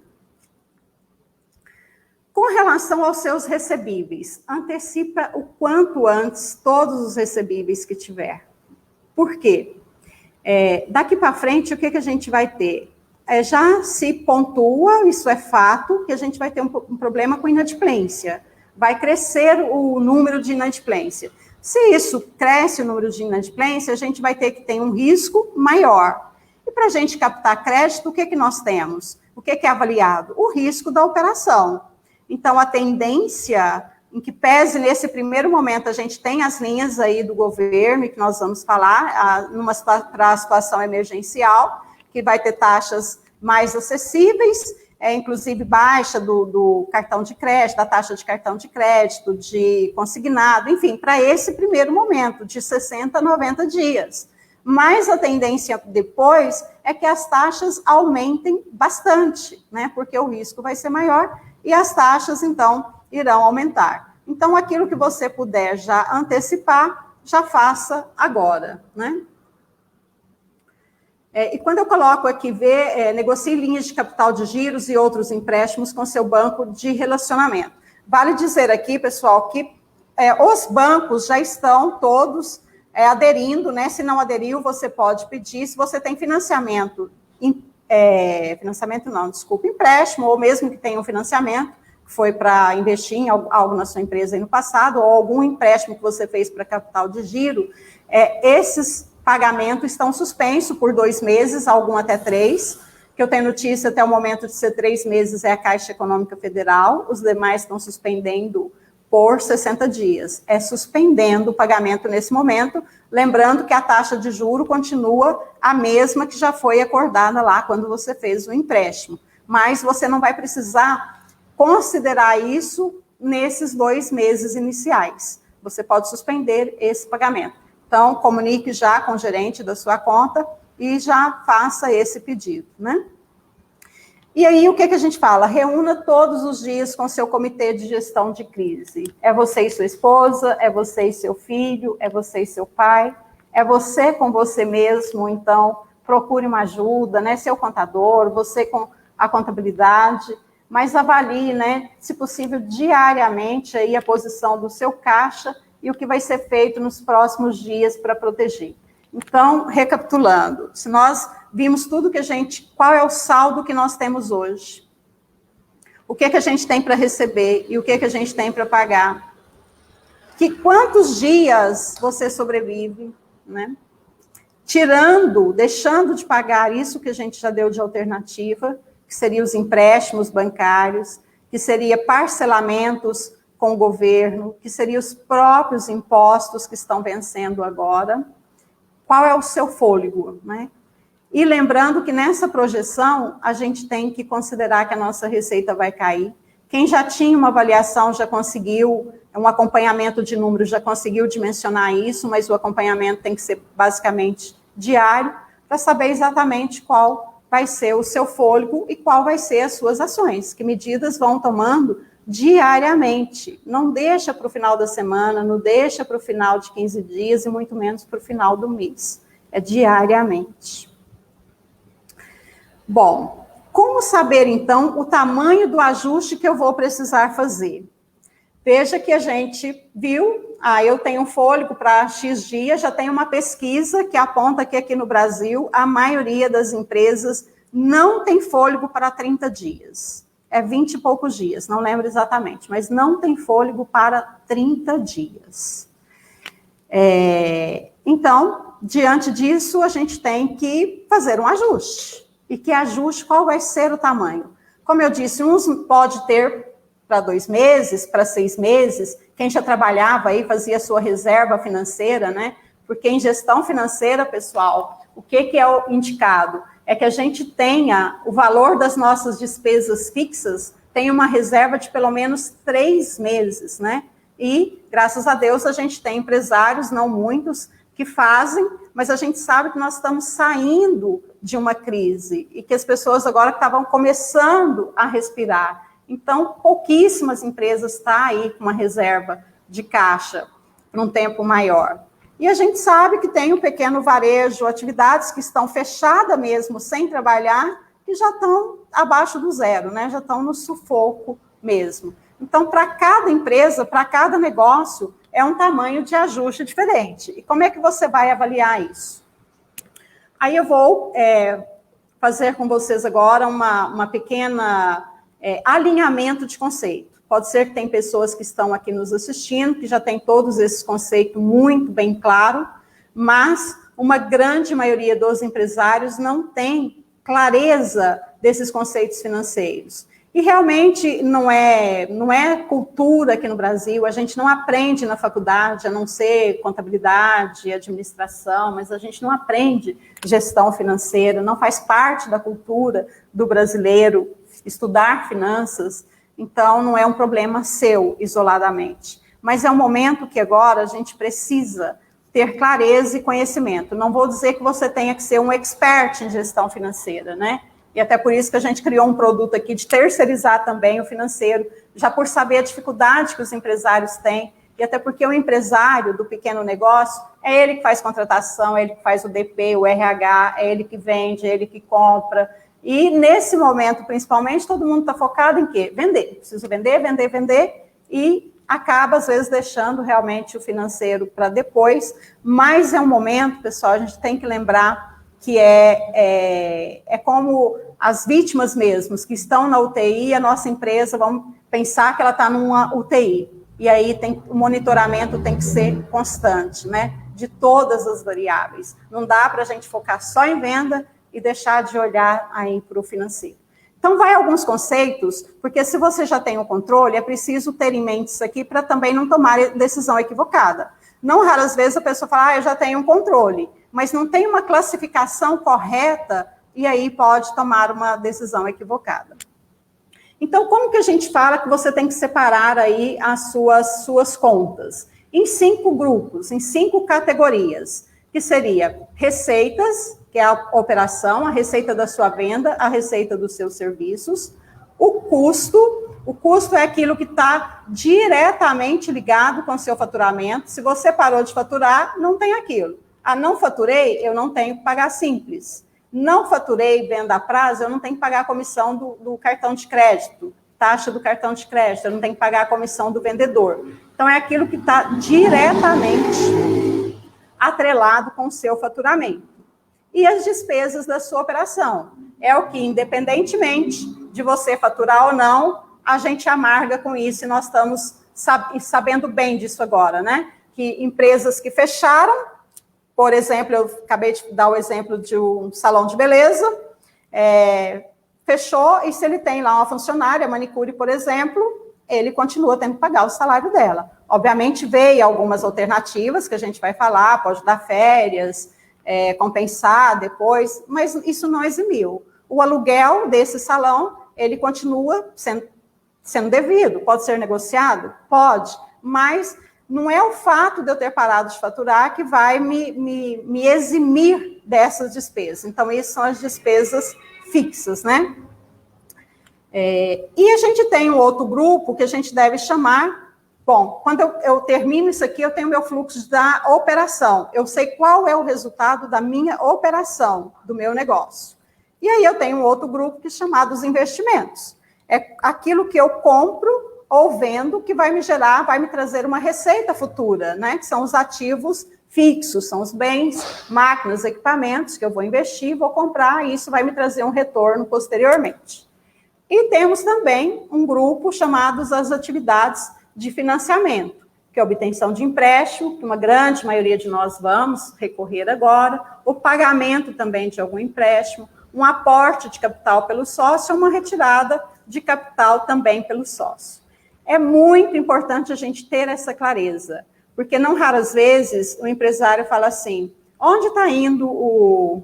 Speaker 1: Com relação aos seus recebíveis, antecipa o quanto antes todos os recebíveis que tiver. Por quê? Daqui para frente, o que a gente vai ter? Já se pontua, isso é fato, que a gente vai ter um problema com inadimplência. Vai crescer o número de inadimplência. Se isso cresce o número de inadimplência, a gente vai ter que ter um risco maior. E para a gente captar crédito, o que nós temos? O que é avaliado? O risco da operação. Então, a tendência, em que pese nesse primeiro momento, a gente tem as linhas aí do governo, e que nós vamos falar, para a situação emergencial, que vai ter taxas mais acessíveis, inclusive baixa do cartão de crédito, da taxa de cartão de crédito, de consignado, enfim, para esse primeiro momento, de 60 a 90 dias. Mas a tendência depois é que as taxas aumentem bastante, né? Porque o risco vai ser maior e as taxas, então, irão aumentar. Então, aquilo que você puder já antecipar, já faça agora, né? E quando eu coloco aqui, negocie linhas de capital de giros e outros empréstimos com seu banco de relacionamento. Vale dizer aqui, pessoal, que os bancos já estão todos aderindo, né? Se não aderiu, você pode pedir. Se você tem empréstimo, ou mesmo que tenha um financiamento, que foi para investir em algo na sua empresa aí no passado, ou algum empréstimo que você fez para capital de giro, esses pagamentos estão suspensos por 2 meses, algum até 3, que eu tenho notícia até o momento de ser 3 meses é a Caixa Econômica Federal, os demais estão suspendendo por 60 dias. Suspendendo o pagamento nesse momento, lembrando que a taxa de juro continua a mesma que já foi acordada lá quando você fez o empréstimo. Mas você não vai precisar considerar isso nesses 2 meses iniciais. Você pode suspender esse pagamento. Então, comunique já com o gerente da sua conta e já faça esse pedido, né? E aí, o que a gente fala? Reúna todos os dias com seu comitê de gestão de crise. É você e sua esposa, é você e seu filho, é você e seu pai, é você com você mesmo, então, procure uma ajuda, né? Seu contador, você com a contabilidade, mas avalie, né, se possível, diariamente aí a posição do seu caixa e o que vai ser feito nos próximos dias para proteger. Então, recapitulando, se nós vimos tudo qual é o saldo que nós temos hoje? O que a gente tem para receber e o que a gente tem para pagar? Quantos dias você sobrevive, né? Deixando de pagar isso que a gente já deu de alternativa, que seria os empréstimos bancários, que seria parcelamentos com o governo, que seriam os próprios impostos que estão vencendo agora. Qual é o seu fôlego, né? E lembrando que nessa projeção, a gente tem que considerar que a nossa receita vai cair. Quem já tinha uma avaliação, já conseguiu, um acompanhamento de números, já conseguiu dimensionar isso, mas o acompanhamento tem que ser basicamente diário, para saber exatamente qual vai ser o seu fôlego e qual vai ser as suas ações, que medidas vão tomando diariamente. Não deixa para o final da semana, não deixa para o final de 15 dias e muito menos para o final do mês. É diariamente. Bom, como saber, então, o tamanho do ajuste que eu vou precisar fazer? Veja que a gente viu, eu tenho um fôlego para X dias, já tem uma pesquisa que aponta que aqui no Brasil, a maioria das empresas não tem fôlego para 30 dias. É 20 e poucos dias, não lembro exatamente, mas não tem fôlego para 30 dias. Então, diante disso, a gente tem que fazer um ajuste. E que ajuste, qual vai ser o tamanho? Como eu disse, uns pode ter para 2 meses, para 6 meses, quem já trabalhava aí, fazia sua reserva financeira, né? Porque em gestão financeira, pessoal, o que é o indicado? É que a gente tenha o valor das nossas despesas fixas, tenha uma reserva de pelo menos 3 meses, né? E, graças a Deus, a gente tem empresários, não muitos, que fazem, mas a gente sabe que nós estamos saindo de uma crise e que as pessoas agora estavam começando a respirar. Então, pouquíssimas empresas estão aí com uma reserva de caixa por um tempo maior. E a gente sabe que tem um pequeno varejo, atividades que estão fechadas mesmo, sem trabalhar, que já estão abaixo do zero, né? Já estão no sufoco mesmo. Então, para cada empresa, para cada negócio, é um tamanho de ajuste diferente. E como é que você vai avaliar isso? Aí eu vou fazer com vocês agora uma pequena alinhamento de conceito. Pode ser que tem pessoas que estão aqui nos assistindo, que já têm todos esses conceitos muito bem claros, mas uma grande maioria dos empresários não tem clareza desses conceitos financeiros. E realmente não é cultura aqui no Brasil, a gente não aprende na faculdade, a não ser contabilidade, administração, mas a gente não aprende gestão financeira, não faz parte da cultura do brasileiro estudar finanças, então não é um problema seu isoladamente. Mas é um momento que agora a gente precisa ter clareza e conhecimento. Não vou dizer que você tenha que ser um expert em gestão financeira, né? E até por isso que a gente criou um produto aqui de terceirizar também o financeiro, já por saber a dificuldade que os empresários têm, e até porque o empresário do pequeno negócio, é ele que faz contratação, é ele que faz o DP, o RH, é ele que vende, é ele que compra. E nesse momento, principalmente, todo mundo está focado em quê? Vender. Preciso vender, vender, vender, e acaba, às vezes, deixando realmente o financeiro para depois, mas é um momento, pessoal, a gente tem que lembrar que é como as vítimas mesmos que estão na UTI, a nossa empresa, vamos pensar que ela está numa UTI, e aí o monitoramento tem que ser constante, né, de todas as variáveis. Não dá para a gente focar só em venda e deixar de olhar aí para o financeiro. Então, vai alguns conceitos, porque se você já tem o controle, é preciso ter em mente isso aqui para também não tomar decisão equivocada. Não raras vezes a pessoa fala, eu já tenho um controle, mas não tem uma classificação correta e aí pode tomar uma decisão equivocada. Então, como que a gente fala que você tem que separar aí as suas contas? Em 5 grupos, em 5 categorias, que seria receitas, que é a operação, a receita da sua venda, a receita dos seus serviços, o custo é aquilo que está diretamente ligado com o seu faturamento. Se você parou de faturar, não tem aquilo. Não faturei, eu não tenho que pagar simples. Não faturei venda a prazo, eu não tenho que pagar a comissão do cartão de crédito, taxa do cartão de crédito, eu não tenho que pagar a comissão do vendedor. Então, é aquilo que está diretamente atrelado com o seu faturamento. E as despesas da sua operação. É o que, independentemente de você faturar ou não, a gente amarga com isso e nós estamos sabendo bem disso agora, né? Que empresas que fecharam, por exemplo, eu acabei de dar o exemplo de um salão de beleza, fechou, e se ele tem lá uma funcionária, manicure, por exemplo, ele continua tendo que pagar o salário dela. Obviamente, veio algumas alternativas que a gente vai falar, pode dar férias, compensar depois, mas isso não eximiu. O aluguel desse salão, ele continua sendo devido. Pode ser negociado? Pode, mas não é o fato de eu ter parado de faturar que vai me eximir dessas despesas. Então, isso são as despesas fixas, né? E a gente tem um outro grupo que a gente deve chamar. Bom, quando eu termino isso aqui, eu tenho meu fluxo da operação. Eu sei qual é o resultado da minha operação, do meu negócio. E aí eu tenho um outro grupo que é chamado os investimentos. É aquilo que eu compro ou vendo, que vai me trazer uma receita futura, né? Que são os ativos fixos, são os bens, máquinas, equipamentos que eu vou investir, vou comprar, e isso vai me trazer um retorno posteriormente. E temos também um grupo chamado as atividades de financiamento, que é a obtenção de empréstimo, que uma grande maioria de nós vamos recorrer agora, o pagamento também de algum empréstimo, um aporte de capital pelo sócio, uma retirada de capital também pelo sócio. É muito importante a gente ter essa clareza, porque não raras vezes o empresário fala assim, onde está indo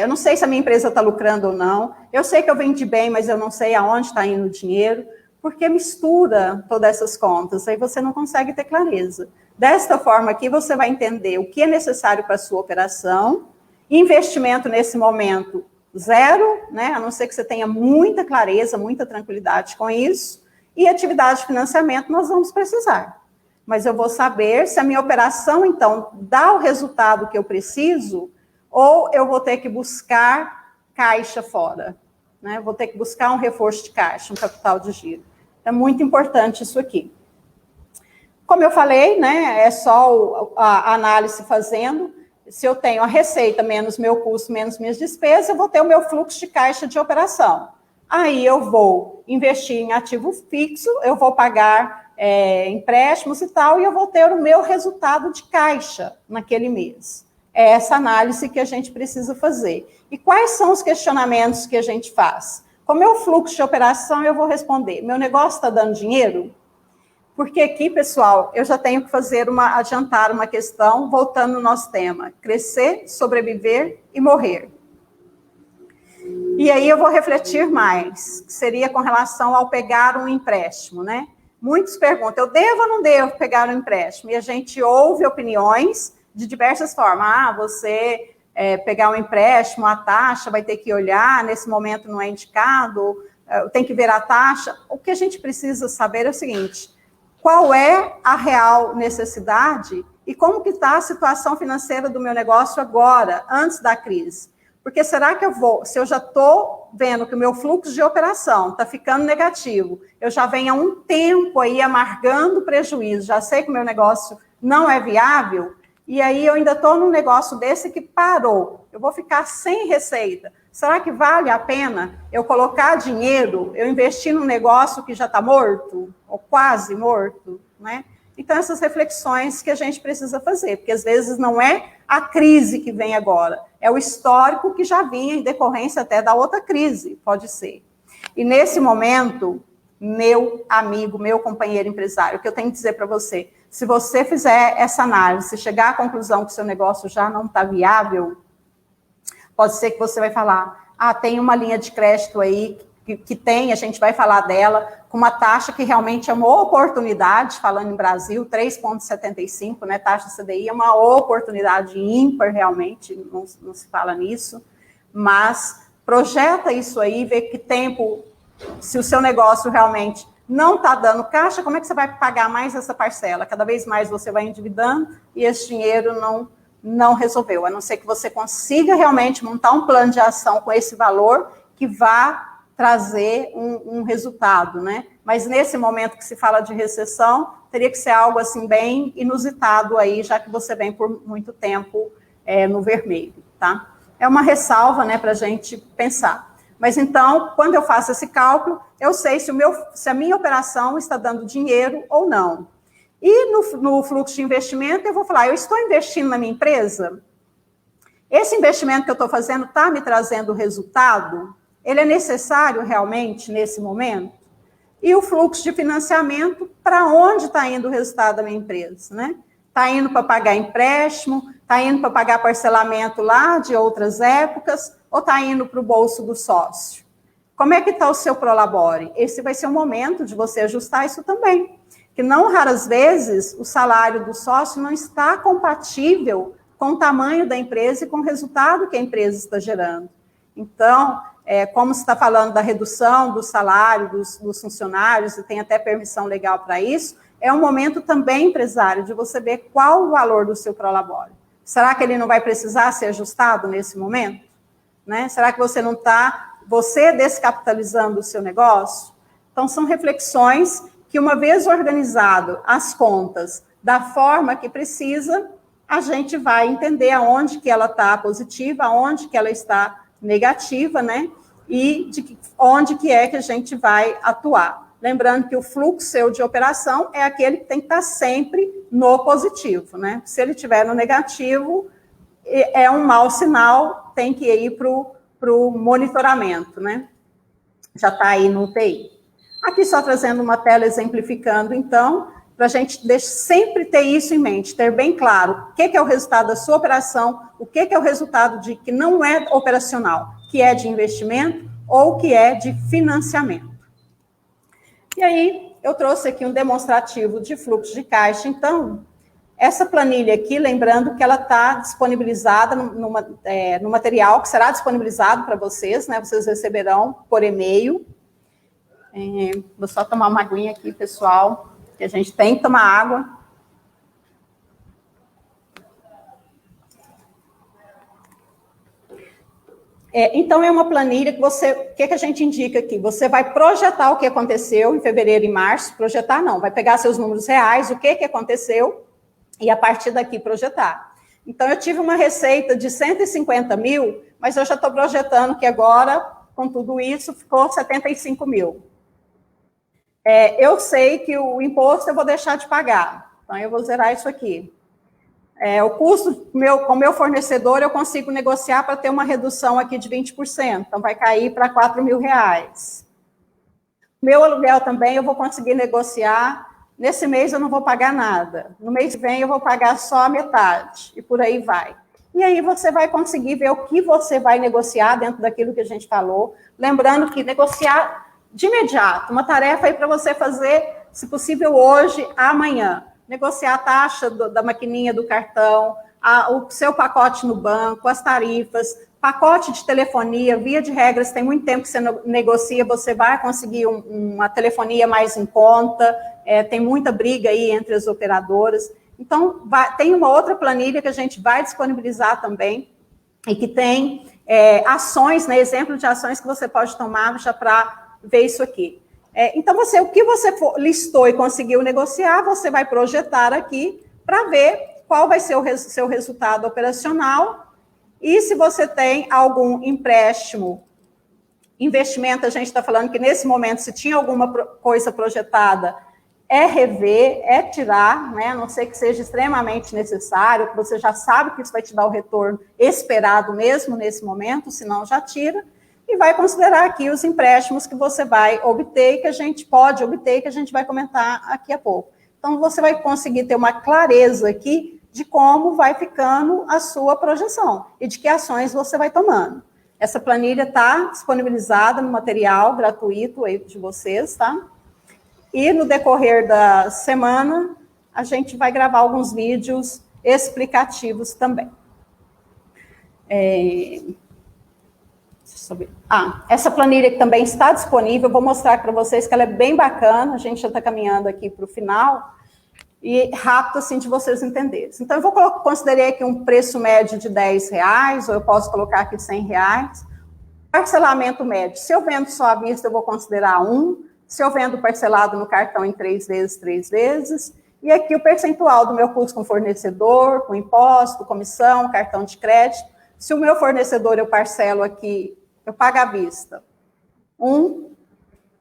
Speaker 1: eu não sei se a minha empresa está lucrando ou não, eu sei que eu vendi bem, mas eu não sei aonde está indo o dinheiro, porque mistura todas essas contas, aí você não consegue ter clareza. Desta forma aqui, você vai entender o que é necessário para a sua operação, investimento nesse momento, zero, né? A não ser que você tenha muita clareza, muita tranquilidade com isso, e atividade de financiamento nós vamos precisar. Mas eu vou saber se a minha operação, então, dá o resultado que eu preciso, ou eu vou ter que buscar caixa fora, né? Vou ter que buscar um reforço de caixa, um capital de giro. É muito importante isso aqui. Como eu falei, né, é só a análise fazendo. Se eu tenho a receita menos meu custo, menos minhas despesas, eu vou ter o meu fluxo de caixa de operação. Aí eu vou investir em ativo fixo, eu vou pagar empréstimos e tal, e eu vou ter o meu resultado de caixa naquele mês. É essa análise que a gente precisa fazer. E quais são os questionamentos que a gente faz? Como é o fluxo de operação, eu vou responder. Meu negócio está dando dinheiro? Porque aqui, pessoal, eu já tenho que adiantar uma questão, voltando no nosso tema. Crescer, sobreviver e morrer. E aí eu vou refletir mais, que seria com relação ao pegar um empréstimo, né? Muitos perguntam, eu devo ou não devo pegar um empréstimo? E a gente ouve opiniões de diversas formas. Você pegar um empréstimo, a taxa vai ter que olhar, nesse momento não é indicado, tem que ver a taxa. O que a gente precisa saber é o seguinte, qual é a real necessidade e como que está a situação financeira do meu negócio agora, antes da crise? Porque será que se eu já estou vendo que o meu fluxo de operação está ficando negativo, eu já venho há um tempo aí amargando prejuízo, já sei que o meu negócio não é viável, e aí eu ainda estou num negócio desse que parou, eu vou ficar sem receita. Será que vale a pena eu colocar dinheiro, eu investir num negócio que já está morto, ou quase morto, né? Então, essas reflexões que a gente precisa fazer, porque às vezes não é a crise que vem agora, é o histórico que já vinha em decorrência até da outra crise, pode ser. E nesse momento, meu amigo, meu companheiro empresário, o que eu tenho que dizer para você, se você fizer essa análise, chegar à conclusão que seu negócio já não está viável, pode ser que você vai falar, tem uma linha de crédito aí que tem, a gente vai falar dela, com uma taxa que realmente é uma oportunidade, falando em Brasil, 3,75, né, taxa CDI é uma oportunidade ímpar, realmente, não se fala nisso, mas projeta isso aí, vê que tempo, se o seu negócio realmente não está dando caixa, como é que você vai pagar mais essa parcela? Cada vez mais você vai endividando e esse dinheiro não resolveu, a não ser que você consiga realmente montar um plano de ação com esse valor que vá trazer um resultado, né? Mas nesse momento que se fala de recessão, teria que ser algo assim bem inusitado aí, já que você vem por muito tempo no vermelho, tá? É uma ressalva, né, para a gente pensar. Mas então, quando eu faço esse cálculo, eu sei se a minha operação está dando dinheiro ou não. E no fluxo de investimento, eu vou falar, eu estou investindo na minha empresa? Esse investimento que eu estou fazendo está me trazendo resultado? Ele é necessário realmente nesse momento? E o fluxo de financiamento, para onde está indo o resultado da minha empresa, né? Está indo para pagar empréstimo, está indo para pagar parcelamento lá de outras épocas, ou está indo para o bolso do sócio? Como é que está o seu Prolabore? Esse vai ser o momento de você ajustar isso também. Que não raras vezes o salário do sócio não está compatível com o tamanho da empresa e com o resultado que a empresa está gerando. Então, como você está falando da redução do salário dos funcionários, e tem até permissão legal para isso, é um momento também, empresário, de você ver qual o valor do seu Prolabore. Será que ele não vai precisar ser ajustado nesse momento? Né? Será que você não está, descapitalizando o seu negócio? Então, são reflexões que, uma vez organizado as contas da forma que precisa, a gente vai entender aonde que ela está positiva, aonde que ela está negativa, né? E onde que é que a gente vai atuar. Lembrando que o fluxo seu de operação é aquele que tem que estar sempre no positivo, né? Se ele estiver no negativo, é um mau sinal, tem que ir para o monitoramento, né? Já está aí no UTI. Aqui só trazendo uma tela exemplificando, então, para a gente sempre ter isso em mente, ter bem claro o que é o resultado da sua operação, o que é o resultado de que não é operacional, que é de investimento ou que é de financiamento. E aí, eu trouxe aqui um demonstrativo de fluxo de caixa. Então, essa planilha aqui, lembrando que ela está disponibilizada no material que será disponibilizado para vocês, né? Vocês receberão por e-mail. Vou só tomar uma aguinha aqui, pessoal, que a gente tem que tomar água. Então, é uma planilha que o que a gente indica aqui? Você vai projetar o que aconteceu em fevereiro e março, projetar não, vai pegar seus números reais, o que aconteceu, e a partir daqui projetar. Então, eu tive uma receita de 150 mil, mas eu já estou projetando que agora, com tudo isso, ficou 75 mil. Eu sei que o imposto eu vou deixar de pagar, então eu vou zerar isso aqui. O custo com o meu fornecedor eu consigo negociar para ter uma redução aqui de 20%, então vai cair para R$4.000. Meu aluguel também eu vou conseguir negociar, nesse mês eu não vou pagar nada, no mês que vem eu vou pagar só a metade, e por aí vai. E aí você vai conseguir ver o que você vai negociar dentro daquilo que a gente falou, lembrando que negociar de imediato, uma tarefa aí para você fazer, se possível hoje, amanhã. Negociar a taxa da maquininha do cartão, o seu pacote no banco, as tarifas, pacote de telefonia, via de regras, tem muito tempo que você negocia, você vai conseguir uma telefonia mais em conta, tem muita briga aí entre as operadoras. Então, tem uma outra planilha que a gente vai disponibilizar também, e que tem ações, né, exemplo de ações que você pode tomar já para ver isso aqui. Então, o que você listou e conseguiu negociar, você vai projetar aqui para ver qual vai ser o seu resultado operacional e se você tem algum empréstimo, investimento, a gente está falando que nesse momento, se tinha alguma coisa projetada, rever, tirar, né? A não ser que seja extremamente necessário, que você já sabe que isso vai te dar o retorno esperado mesmo nesse momento, senão já tira. E vai considerar aqui os empréstimos que você vai obter, que a gente pode obter, que a gente vai comentar aqui a pouco. Então, você vai conseguir ter uma clareza aqui de como vai ficando a sua projeção e de que ações você vai tomando. Essa planilha está disponibilizada no material gratuito aí de vocês, tá? E no decorrer da semana, a gente vai gravar alguns vídeos explicativos também. Essa planilha que também está disponível, eu vou mostrar para vocês que ela é bem bacana, a gente já está caminhando aqui para o final, e rápido, assim, de vocês entenderem. Então, eu vou considerar aqui um preço médio de R$10, ou eu posso colocar aqui de R$100. Parcelamento médio, se eu vendo só à vista, eu vou considerar 1, se eu vendo parcelado no cartão em 3 vezes, e aqui o percentual do meu custo com fornecedor, com imposto, comissão, cartão de crédito. Se o meu fornecedor eu parcelo aqui, eu pago à vista 1,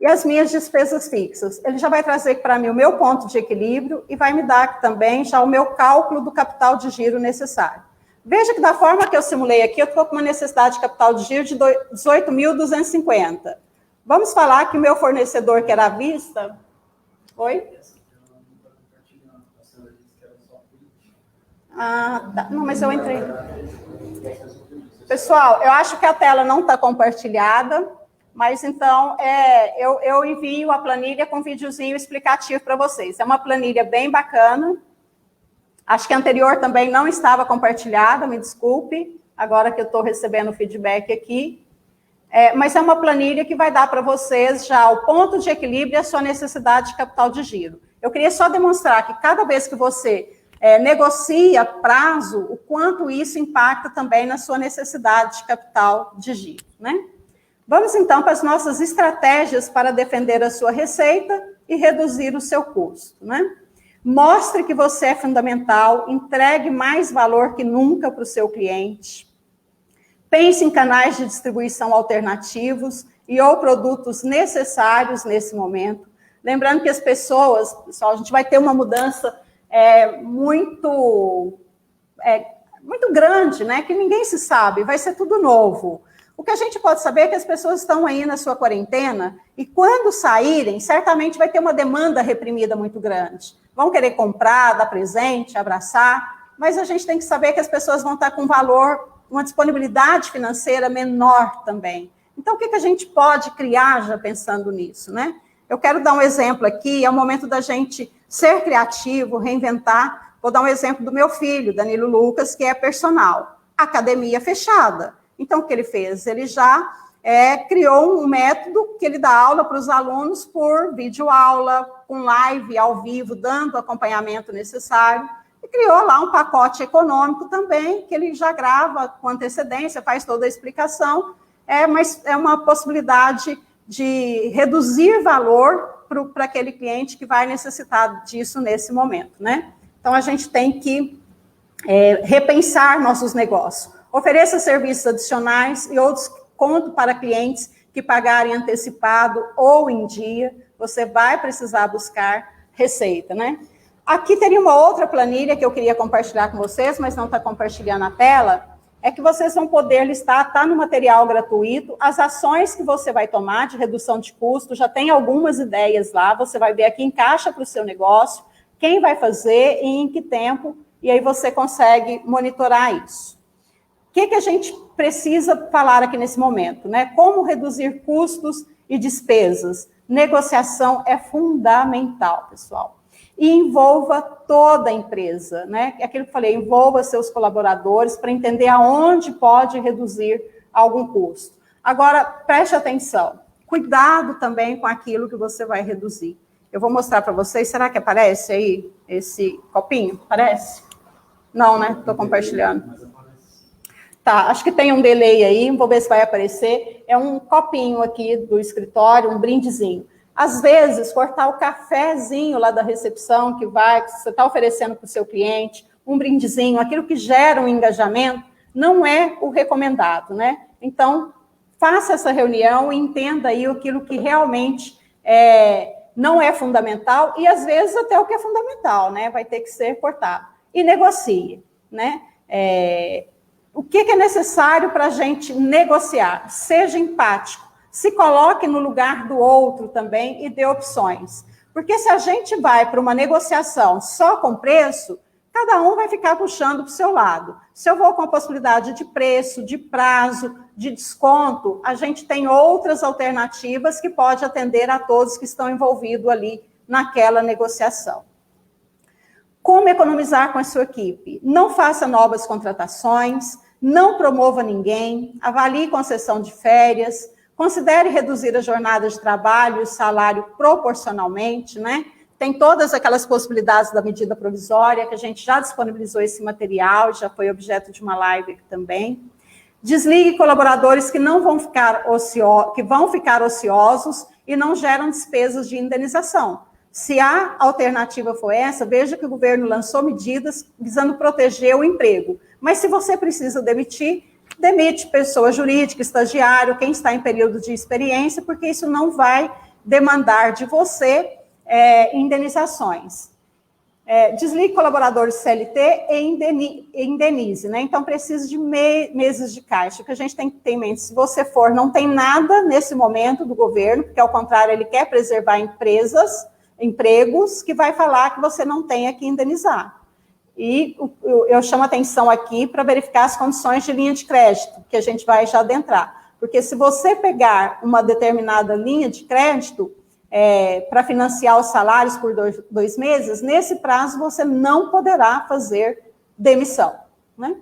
Speaker 1: e as minhas despesas fixas. Ele já vai trazer para mim o meu ponto de equilíbrio e vai me dar aqui também já o meu cálculo do capital de giro necessário. Veja que da forma que eu simulei aqui, eu estou com uma necessidade de capital de giro de 18.250. Vamos falar que o meu fornecedor, que era à vista... Oi? Tá. Não, mas eu entrei... Pessoal, eu acho que a tela não está compartilhada, mas então eu envio a planilha com um videozinho explicativo para vocês. É uma planilha bem bacana. Acho que a anterior também não estava compartilhada, me desculpe, agora que eu estou recebendo o feedback aqui. Mas é uma planilha que vai dar para vocês já o ponto de equilíbrio e a sua necessidade de capital de giro. Eu queria só demonstrar que cada vez que você negocia prazo, o quanto isso impacta também na sua necessidade de capital de giro, né? Vamos, então, para as nossas estratégias para defender a sua receita e reduzir o seu custo, né? Mostre que você é fundamental, entregue mais valor que nunca para o seu cliente. Pense em canais de distribuição alternativos e ou produtos necessários nesse momento. Lembrando que as pessoas, pessoal, a gente vai ter uma mudança muito grande, né? Que ninguém se sabe, vai ser tudo novo. O que a gente pode saber é que as pessoas estão aí na sua quarentena e quando saírem, certamente vai ter uma demanda reprimida muito grande. Vão querer comprar, dar presente, abraçar, mas a gente tem que saber que as pessoas vão estar com valor, uma disponibilidade financeira menor também. Então, o que a gente pode criar já pensando nisso, né? Eu quero dar um exemplo aqui, é o momento da gente ser criativo, reinventar. Vou dar um exemplo do meu filho, Danilo Lucas, que é personal. Academia fechada. Então, o que ele fez? Ele já criou um método que ele dá aula para os alunos por videoaula, com live ao vivo, dando o acompanhamento necessário. E criou lá um pacote econômico também, que ele já grava com antecedência, faz toda a explicação, mas é uma possibilidade de reduzir valor para aquele cliente que vai necessitar disso nesse momento, né? Então, a gente tem que repensar nossos negócios. Ofereça serviços adicionais e ou desconto para clientes que pagarem antecipado ou em dia. Você vai precisar buscar receita, né? Aqui teria uma outra planilha que eu queria compartilhar com vocês, mas não está compartilhando a tela. É que vocês vão poder listar, está no material gratuito, as ações que você vai tomar de redução de custo. Já tem algumas ideias lá, você vai ver aqui, encaixa para o seu negócio, quem vai fazer e em que tempo, e aí você consegue monitorar isso. O que a gente precisa falar aqui nesse momento, né? Como reduzir custos e despesas. Negociação é fundamental, pessoal. E envolva toda a empresa, né? É aquilo que eu falei, envolva seus colaboradores para entender aonde pode reduzir algum custo. Agora, preste atenção. Cuidado também com aquilo que você vai reduzir. Eu vou mostrar para vocês. Será que aparece aí esse copinho? Aparece? Não, né? Estou compartilhando. Tá, acho que tem um delay aí, vou ver se vai aparecer. É um copinho aqui do escritório, um brindezinho. Às vezes, cortar o cafezinho lá da recepção que você está oferecendo para o seu cliente, um brindezinho, aquilo que gera um engajamento, não é o recomendado, né? Então, faça essa reunião e entenda aí aquilo que realmente não é fundamental e, às vezes, até o que é fundamental, né? Vai ter que ser cortado. E negocie, né? O que é necessário para a gente negociar? Seja empático, se coloque no lugar do outro também e dê opções. Porque se a gente vai para uma negociação só com preço, cada um vai ficar puxando para o seu lado. Se eu vou com a possibilidade de preço, de prazo, de desconto, a gente tem outras alternativas que pode atender a todos que estão envolvidos ali naquela negociação. Como economizar com a sua equipe? Não faça novas contratações, não promova ninguém, avalie concessão de férias, considere reduzir a jornada de trabalho e o salário proporcionalmente, né? Tem todas aquelas possibilidades da medida provisória, que a gente já disponibilizou esse material, já foi objeto de uma live aqui também. Desligue colaboradores que não vão ficar ociosos e não geram despesas de indenização. Se a alternativa for essa, veja que o governo lançou medidas visando proteger o emprego. Mas se você precisa demitir, demite pessoa jurídica, estagiário, quem está em período de experiência, porque isso não vai demandar de você indenizações. Desligue colaboradores CLT e indenize, né? Então, precisa de meses de caixa. O que a gente tem que ter em mente, se você não tem nada nesse momento do governo, porque, ao contrário, ele quer preservar empregos, que vai falar que você não tem que indenizar. E eu chamo a atenção aqui para verificar as condições de linha de crédito, que a gente vai já adentrar. Porque se você pegar uma determinada linha de crédito para financiar os salários por 2 meses, nesse prazo você não poderá fazer demissão, né?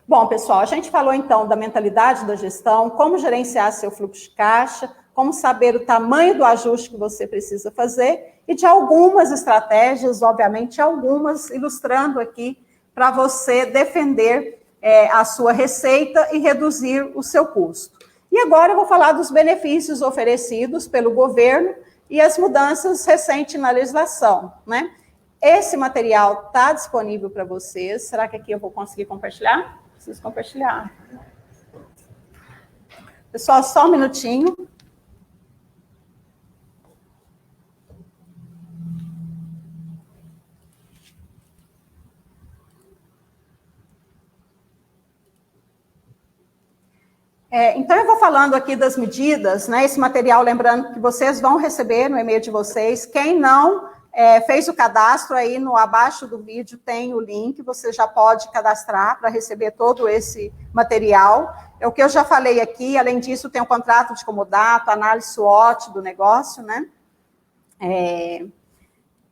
Speaker 1: Bom, pessoal, a gente falou então da mentalidade da gestão, como gerenciar seu fluxo de caixa, como saber o tamanho do ajuste que você precisa fazer e de algumas estratégias, obviamente, algumas ilustrando aqui para você defender a sua receita e reduzir o seu custo. E agora eu vou falar dos benefícios oferecidos pelo governo e as mudanças recentes na legislação, né? Esse material está disponível para vocês. Será que aqui eu vou conseguir compartilhar? Preciso compartilhar. Pessoal, só um minutinho. Então, eu vou falando aqui das medidas, né? Esse material, lembrando que vocês vão receber no e-mail de vocês. Quem não fez o cadastro, aí abaixo do vídeo tem o link, você já pode cadastrar para receber todo esse material. É o que eu já falei aqui, além disso, tem o contrato de comodato, análise SWOT do negócio, né?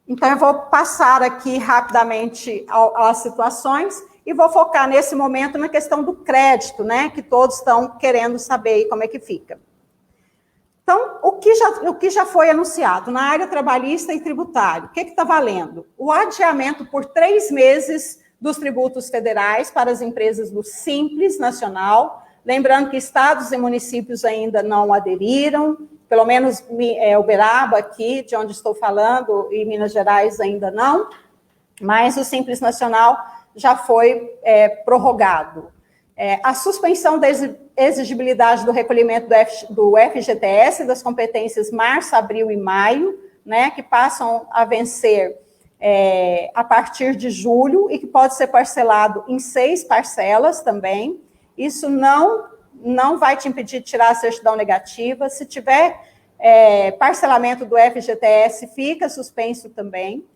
Speaker 1: Então, eu vou passar aqui rapidamente as situações e vou focar nesse momento na questão do crédito, né? Que todos estão querendo saber como é que fica. Então, o que já foi anunciado na área trabalhista e tributário? O que está valendo? O adiamento por 3 meses dos tributos federais para as empresas do Simples Nacional. Lembrando que estados e municípios ainda não aderiram, pelo menos Uberaba aqui, de onde estou falando, e Minas Gerais ainda não, mas o Simples Nacional já foi prorrogado. A suspensão da exigibilidade do recolhimento do FGTS, das competências março, abril e maio, né, que passam a vencer a partir de julho e que pode ser parcelado em 6 parcelas também. Isso não vai te impedir de tirar a certidão negativa. Se tiver parcelamento do FGTS, fica suspenso também.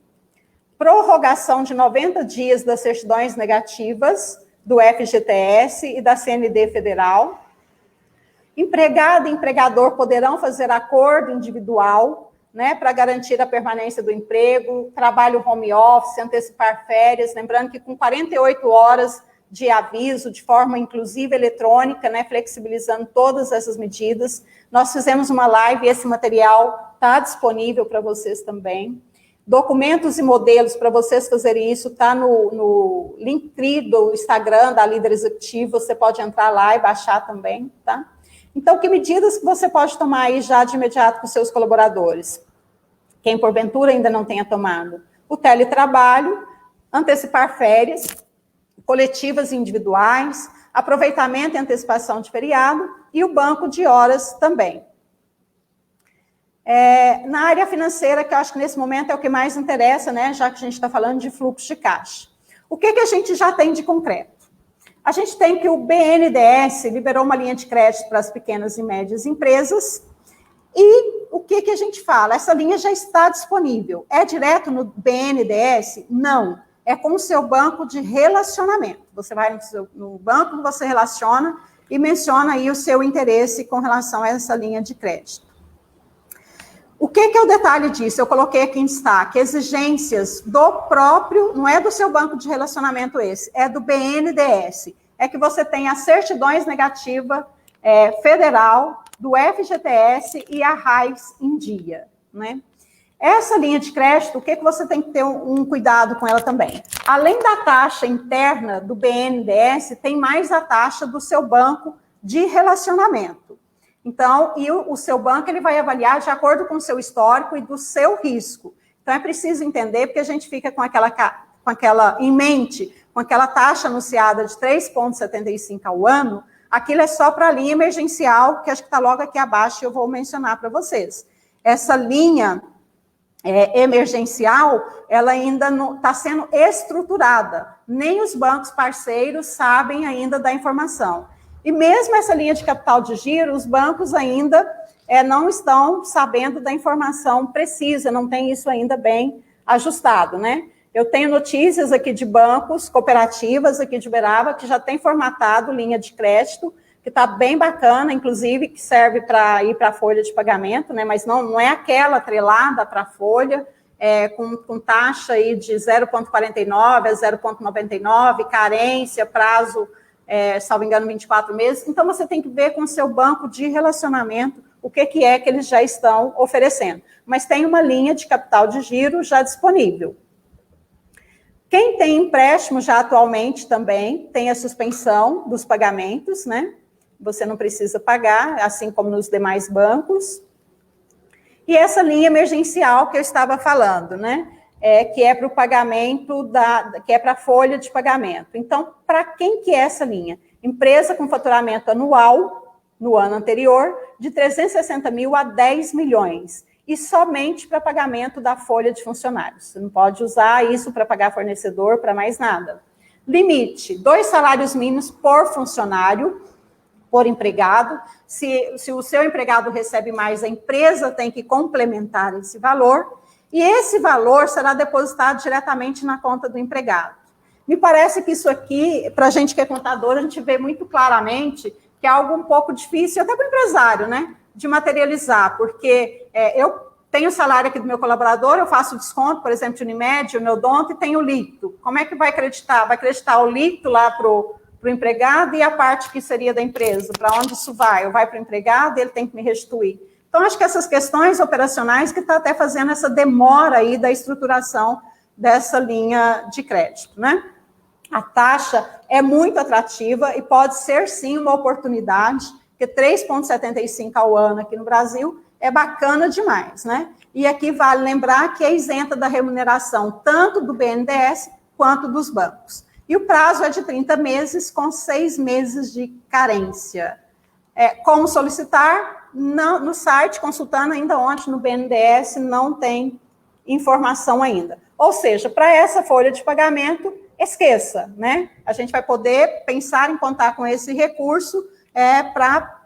Speaker 1: Prorrogação de 90 dias das certidões negativas do FGTS e da CND Federal. Empregado e empregador poderão fazer acordo individual, né, para garantir a permanência do emprego, trabalho home office, antecipar férias, lembrando que com 48 horas de aviso, de forma inclusive eletrônica, né, flexibilizando todas essas medidas. Nós fizemos uma live e esse material está disponível para vocês também. Documentos e modelos para vocês fazerem isso, está no Linktree do Instagram da Líder Executivo, você pode entrar lá e baixar também, tá? Então, que medidas que você pode tomar aí já de imediato com seus colaboradores? Quem, porventura, ainda não tenha tomado? O teletrabalho, antecipar férias, coletivas e individuais, aproveitamento e antecipação de feriado e o banco de horas também. Na área financeira, que eu acho que nesse momento é o que mais interessa, né, já que a gente está falando de fluxo de caixa. O que a gente já tem de concreto? A gente tem que o BNDES liberou uma linha de crédito para as pequenas e médias empresas e o que a gente fala? Essa linha já está disponível. É direto no BNDES? Não. É com o seu banco de relacionamento. Você vai no banco que você relaciona e menciona aí o seu interesse com relação a essa linha de crédito. O que é o detalhe disso? Eu coloquei aqui em destaque, exigências do próprio, não é do seu banco de relacionamento esse, é do BNDES. É que você tenha certidões negativas federal, do FGTS e a RAIS em dia, né? Essa linha de crédito, o que você tem que ter um cuidado com ela também? Além da taxa interna do BNDES, tem mais a taxa do seu banco de relacionamento. Então, e o seu banco, ele vai avaliar de acordo com o seu histórico e do seu risco. Então, é preciso entender, porque a gente fica com aquela em mente, com aquela taxa anunciada de 3,75 ao ano, aquilo é só para a linha emergencial, que acho que está logo aqui abaixo, e eu vou mencionar para vocês. Essa linha emergencial, ela ainda não está sendo estruturada. Nem os bancos parceiros sabem ainda da informação. E mesmo essa linha de capital de giro, os bancos ainda não estão sabendo da informação precisa, não tem isso ainda bem ajustado, né? Eu tenho notícias aqui de bancos, cooperativas aqui de Uberaba, que já tem formatado linha de crédito, que está bem bacana, inclusive, que serve para ir para a folha de pagamento, né? Mas não é aquela atrelada para a folha, com taxa aí de 0,49 a 0,99, carência, prazo, salvo engano, 24 meses. Então, você tem que ver com o seu banco de relacionamento o que é que eles já estão oferecendo. Mas tem uma linha de capital de giro já disponível. Quem tem empréstimo já atualmente também tem a suspensão dos pagamentos, né? você não precisa pagar, assim como nos demais bancos. E essa linha emergencial que eu estava falando, né? Que é para o pagamento, que é para a folha de pagamento. Então, para quem que é essa linha? Empresa com faturamento anual, no ano anterior, de 360 mil a 10 milhões. E somente para pagamento da folha de funcionários. Você não pode usar isso para pagar fornecedor, para mais nada. Limite, 2 salários mínimos por funcionário, por empregado. Se o seu empregado recebe mais, a empresa tem que complementar esse valor. E esse valor será depositado diretamente na conta do empregado. Me parece que isso aqui, para a gente que é contador, a gente vê muito claramente que é algo um pouco difícil, até para o empresário, né? De materializar, porque eu tenho o salário aqui do meu colaborador, eu faço desconto, por exemplo, de Unimed, o meu Odonto, e tenho o líquido. Como é que vai acreditar? Vai acreditar o líquido lá para o empregado e a parte que seria da empresa? Para onde isso vai? Ou vai para o empregado e ele tem que me restituir? Então, acho que essas questões operacionais que está até fazendo essa demora aí da estruturação dessa linha de crédito, né? A taxa é muito atrativa e pode ser, sim, uma oportunidade, porque 3,75 ao ano aqui no Brasil é bacana demais, né? E aqui vale lembrar que é isenta da remuneração tanto do BNDES quanto dos bancos. E o prazo é de 30 meses, com 6 meses de carência. Como solicitar? No site, consultando ainda ontem no BNDES, não tem informação ainda. Ou seja, para essa folha de pagamento, esqueça, né? A gente vai poder pensar em contar com esse recurso para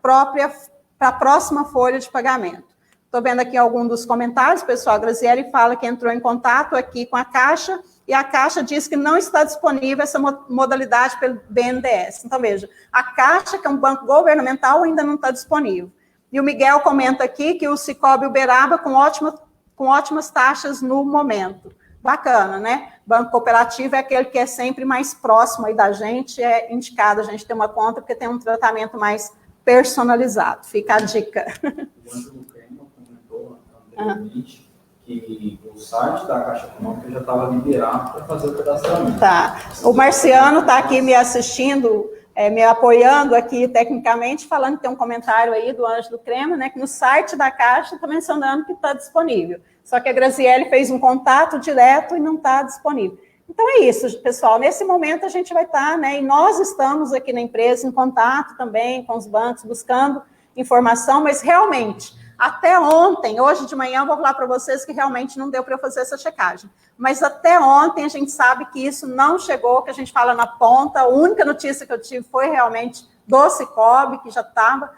Speaker 1: a próxima folha de pagamento. Estou vendo aqui algum dos comentários, pessoal. A Graziele fala que entrou em contato aqui com a Caixa, e a Caixa diz que não está disponível essa modalidade pelo BNDES. Então, veja, a Caixa, que é um banco governamental, ainda não está disponível. E o Miguel comenta aqui que o Cicobi Uberaba com ótimas taxas no momento. Bacana, né? Banco cooperativo é aquele que é sempre mais próximo aí da gente, é indicado a gente ter uma conta, porque tem um tratamento mais personalizado. Fica a dica.
Speaker 4: O Ângelo Crema comentou anteriormente que o site da Caixa Econômica já estava liberado para fazer o cadastramento.
Speaker 1: Tá. O Marciano está aqui me assistindo, me apoiando aqui tecnicamente, falando que tem um comentário aí do Ângelo Crema, né, que no site da Caixa está mencionando que está disponível. Só que a Graziele fez um contato direto e não está disponível. Então é isso, pessoal. Nesse momento a gente vai estar, né, e nós estamos aqui na empresa em contato também com os bancos, buscando informação, mas realmente, até ontem, hoje de manhã, eu vou falar para vocês que realmente não deu para eu fazer essa checagem. Mas até ontem a gente sabe que isso não chegou, que a gente fala na ponta. A única notícia que eu tive foi realmente do Cicobi, que já estava,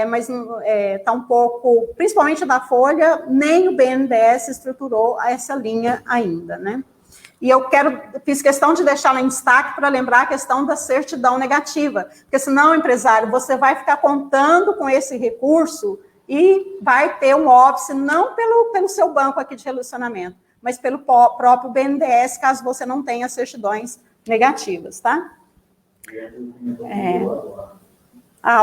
Speaker 1: mas está um pouco, principalmente da Folha, nem o BNDES estruturou essa linha ainda, né? E eu fiz questão de deixar lá em destaque para lembrar a questão da certidão negativa, porque senão, empresário, você vai ficar contando com esse recurso e vai ter um óbice, não pelo seu banco aqui de relacionamento, mas pelo próprio BNDES, caso você não tenha certidões negativas, tá?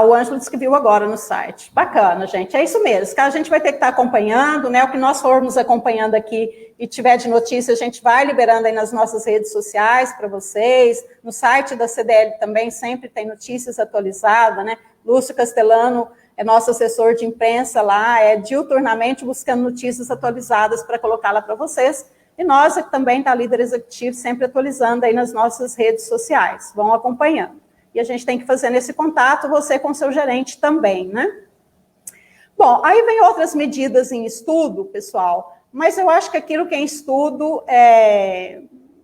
Speaker 1: O Ângelo disse que viu agora no site. Bacana, gente. É isso mesmo. A gente vai ter que estar acompanhando, né? O que nós formos acompanhando aqui e tiver de notícia, a gente vai liberando aí nas nossas redes sociais para vocês. No site da CDL também sempre tem notícias atualizadas, né? Lúcio Castellano é nosso assessor de imprensa lá, diuturnamente buscando notícias atualizadas para colocá-la para vocês. E nós também, da Líder Executivo, sempre atualizando aí nas nossas redes sociais. Vão acompanhando. E a gente tem que fazer nesse contato, você com seu gerente também, né? Bom, aí vem outras medidas em estudo, pessoal, mas eu acho que aquilo que é em estudo,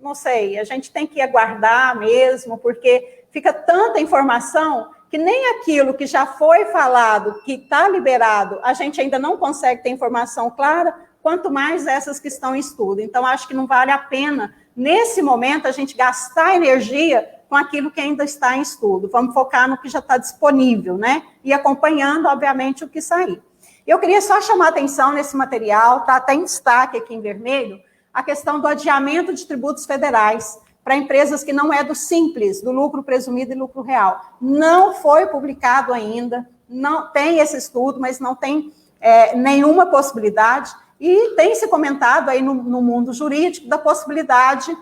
Speaker 1: não sei, a gente tem que aguardar mesmo, porque fica tanta informação que nem aquilo que já foi falado, que está liberado, a gente ainda não consegue ter informação clara, quanto mais essas que estão em estudo. Então, acho que não vale a pena, nesse momento, a gente gastar energia com aquilo que ainda está em estudo. Vamos focar no que já está disponível, né? E acompanhando, obviamente, o que sair. Eu queria só chamar a atenção nesse material, está até em destaque aqui em vermelho, a questão do adiamento de tributos federais para empresas que não é do simples, do lucro presumido e lucro real. Não foi publicado ainda, não tem esse estudo, mas não tem nenhuma possibilidade, e tem se comentado aí no mundo jurídico da possibilidade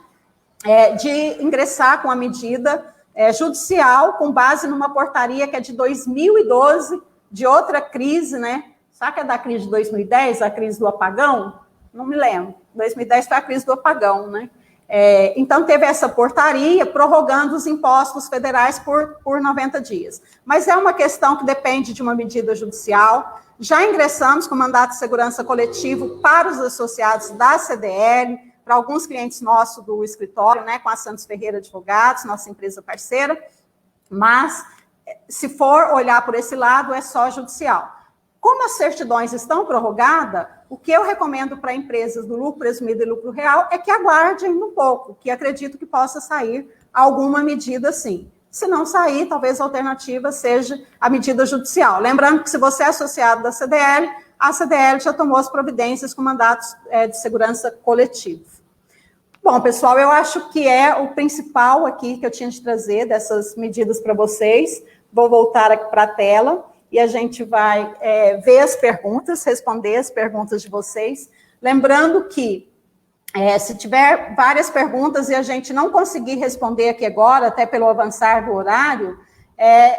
Speaker 1: de ingressar com a medida judicial, com base numa portaria que é de 2012, de outra crise, né? Sabe que é da crise de 2010, a crise do apagão? Não me lembro. 2010 foi a crise do apagão, né? Então, teve essa portaria prorrogando os impostos federais por 90 dias. Mas é uma questão que depende de uma medida judicial. Já ingressamos com mandato de segurança coletivo para os associados da CDL, para alguns clientes nossos do escritório, né, com a Santos Ferreira Advogados, nossa empresa parceira, mas, se for olhar por esse lado, é só judicial. Como as certidões estão prorrogadas, o que eu recomendo para empresas do lucro presumido e lucro real é que aguardem um pouco, que acredito que possa sair alguma medida sim. Se não sair, talvez a alternativa seja a medida judicial. Lembrando que se você é associado da CDL, a CDL já tomou as providências com mandatos de segurança coletivo. Bom, pessoal, eu acho que é o principal aqui que eu tinha de trazer dessas medidas para vocês. Vou voltar aqui para a tela e a gente vai ver as perguntas, responder as perguntas de vocês. Lembrando que, se tiver várias perguntas e a gente não conseguir responder aqui agora, até pelo avançar do horário,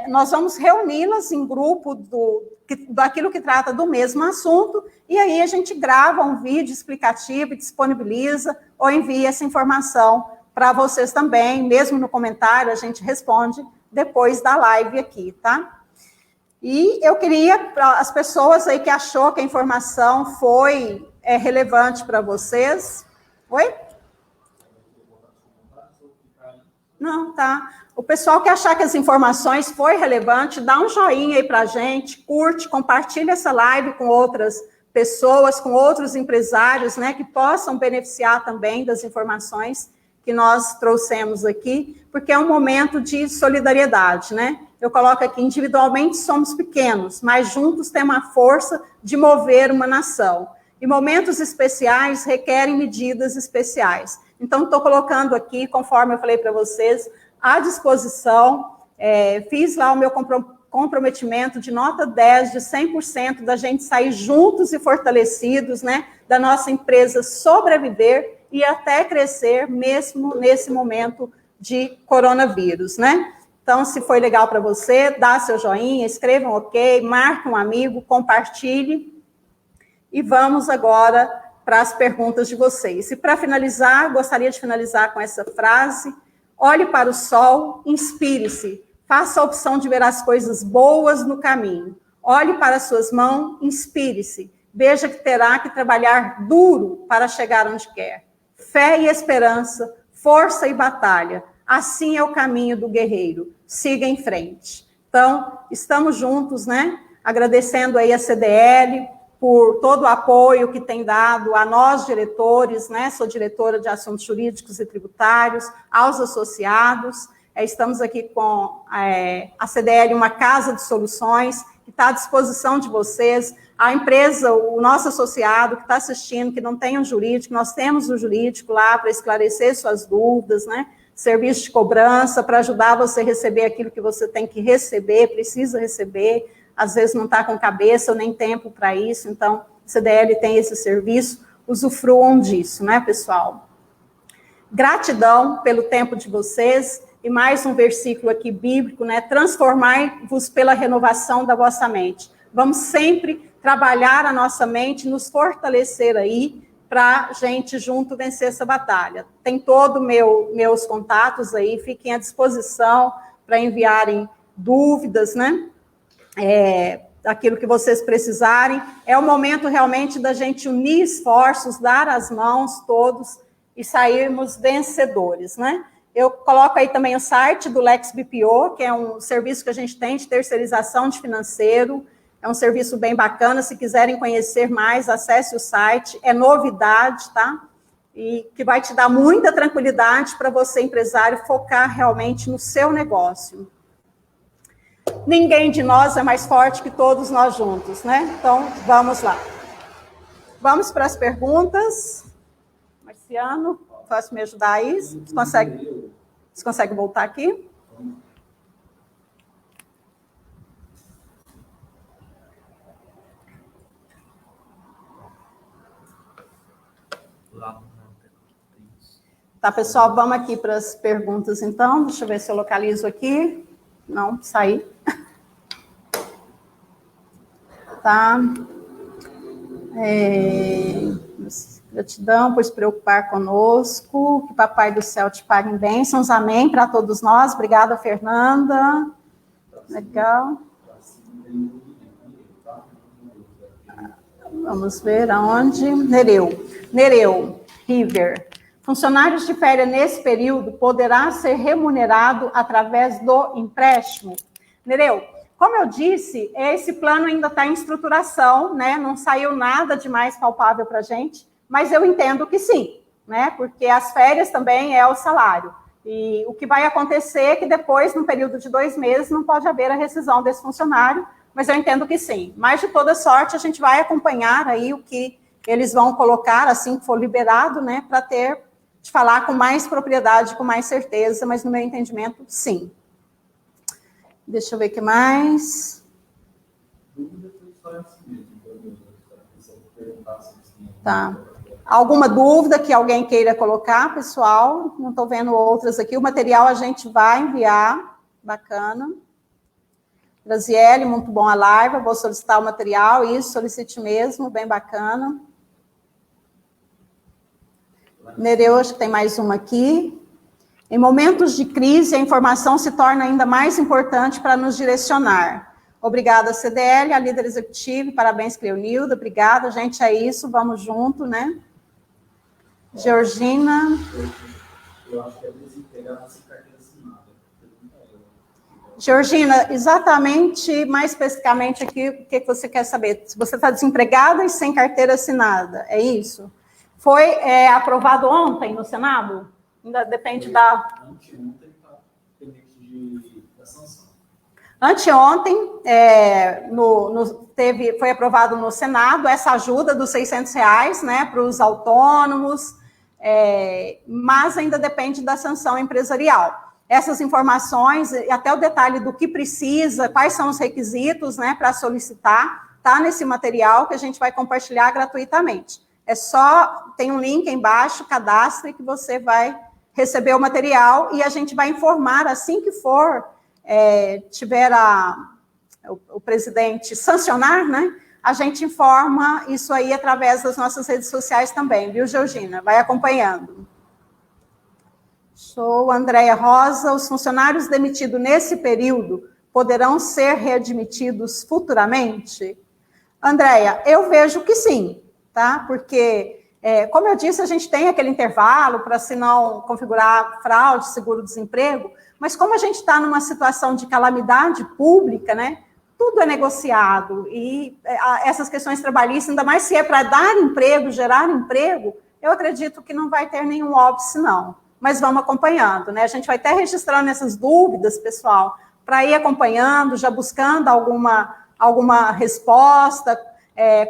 Speaker 1: nós vamos reuni-las em grupo daquilo que trata do mesmo assunto, e aí a gente grava um vídeo explicativo e disponibiliza, ou envia essa informação para vocês também, mesmo no comentário, a gente responde depois da live aqui, tá? E eu queria, para as pessoas aí que achou que a informação foi relevante para vocês... Oi? Não, tá. O pessoal que achar que as informações foi relevante, dá um joinha aí para a gente, curte, compartilha essa live com outras pessoas, com outros empresários, né, que possam beneficiar também das informações que nós trouxemos aqui, porque é um momento de solidariedade, né? Eu coloco aqui, individualmente somos pequenos, mas juntos temos a força de mover uma nação. E momentos especiais requerem medidas especiais. Então, estou colocando aqui, conforme eu falei para vocês, à disposição, fiz lá o meu comprometimento de nota 10, de 100% da gente sair juntos e fortalecidos, né, da nossa empresa sobreviver e até crescer, mesmo nesse momento de coronavírus, né? Então, se foi legal para você, dá seu joinha, escreva um ok, marque um amigo, compartilhe. E vamos agora para as perguntas de vocês. E para finalizar, gostaria de finalizar com essa frase: olhe para o sol, inspire-se, faça a opção de ver as coisas boas no caminho. Olhe para as suas mãos, inspire-se, veja que terá que trabalhar duro para chegar onde quer. Fé e esperança, força e batalha, assim é o caminho do guerreiro. Siga em frente. Então, estamos juntos, né? Agradecendo aí a CDL por todo o apoio que tem dado a nós, diretores, né? Sou diretora de assuntos jurídicos e tributários, aos associados. Estamos aqui com a CDL, uma casa de soluções, que está à disposição de vocês. A empresa, o nosso associado que está assistindo, que não tem um jurídico, nós temos o jurídico lá para esclarecer suas dúvidas, né? Serviço de cobrança, para ajudar você a receber aquilo que você tem que receber, precisa receber, às vezes não está com cabeça ou nem tempo para isso, então, CDL tem esse serviço, usufruam disso, né, pessoal? Gratidão pelo tempo de vocês, e mais um versículo aqui bíblico, né, transformai-vos pela renovação da vossa mente. Vamos sempre trabalhar a nossa mente, nos fortalecer aí, para a gente junto vencer essa batalha. Tem todos meus contatos aí, fiquem à disposição para enviarem dúvidas, né? Daquilo que vocês precisarem. É o momento realmente da gente unir esforços, dar as mãos todos e sairmos vencedores, né? Eu coloco aí também o site do Lex BPO, que é um serviço que a gente tem de terceirização de financeiro. É um serviço bem bacana, se quiserem conhecer mais, acesse o site, é novidade, tá? E que vai te dar muita tranquilidade para você, empresário, focar realmente no seu negócio. Ninguém de nós é mais forte que todos nós juntos, né? Então, vamos lá. Vamos para as perguntas. Marciano, posso me ajudar aí? Você consegue voltar aqui? Tá, pessoal, vamos aqui para as perguntas, então. Deixa eu ver se eu localizo aqui. Não, saí. Tá. Gratidão por se preocupar conosco. Que Papai do Céu te pague em bênçãos. Amém para todos nós. Obrigada, Fernanda. Legal. Vamos ver aonde. Nereu, River. Funcionários de férias nesse período poderá ser remunerado através do empréstimo? Nereu, como eu disse, esse plano ainda está em estruturação, né? Não saiu nada de mais palpável para a gente, mas eu entendo que sim, né? Porque as férias também é o salário. E o que vai acontecer é que depois, no período de 2 meses, não pode haver a rescisão desse funcionário, mas eu entendo que sim. Mas, de toda sorte, a gente vai acompanhar aí o que eles vão colocar, assim que for liberado, né, para ter, de falar com mais propriedade, com mais certeza, mas no meu entendimento, sim. Deixa eu ver o que mais. Tá. Alguma dúvida que alguém queira colocar, pessoal? Não estou vendo outras aqui. O material a gente vai enviar. Bacana. Graziele, muito bom a live. Vou solicitar o material. Isso, solicite mesmo. Bem bacana. Nereu, acho que tem mais uma aqui. Em momentos de crise, a informação se torna ainda mais importante para nos direcionar. Obrigada, CDL, a líder executiva. Parabéns, Cleonilda. Obrigada, gente. É isso. Vamos junto, né? Georgina.
Speaker 4: Eu acho que é desempregado sem carteira assinada.
Speaker 1: Georgina, exatamente, mais especificamente aqui, o que você quer saber? Se você está desempregada e sem carteira assinada, é isso? Foi aprovado ontem no Senado? Ainda depende da...
Speaker 4: Anteontem está pendente da sanção.
Speaker 1: Anteontem, foi aprovado no Senado essa ajuda dos R$600, né, para os autônomos, mas ainda depende da sanção empresarial. Essas informações, até o detalhe do que precisa, quais são os requisitos, né, para solicitar, está nesse material que a gente vai compartilhar gratuitamente. Tem um link embaixo, cadastre, que você vai receber o material e a gente vai informar assim que for, tiver o presidente sancionar, né, a gente informa isso aí através das nossas redes sociais também, viu, Georgina? Vai acompanhando. Show, Andréia Rosa. Os funcionários demitidos nesse período poderão ser readmitidos futuramente? Andréia, eu vejo que sim, tá? Porque, como eu disse, a gente tem aquele intervalo para, se não configurar fraude, seguro-desemprego, mas como a gente está numa situação de calamidade pública, né? Tudo é negociado, e essas questões trabalhistas, ainda mais se é para dar emprego, gerar emprego, eu acredito que não vai ter nenhum óbice, não. Mas vamos acompanhando, né? A gente vai até registrando essas dúvidas, pessoal, para ir acompanhando, já buscando alguma resposta,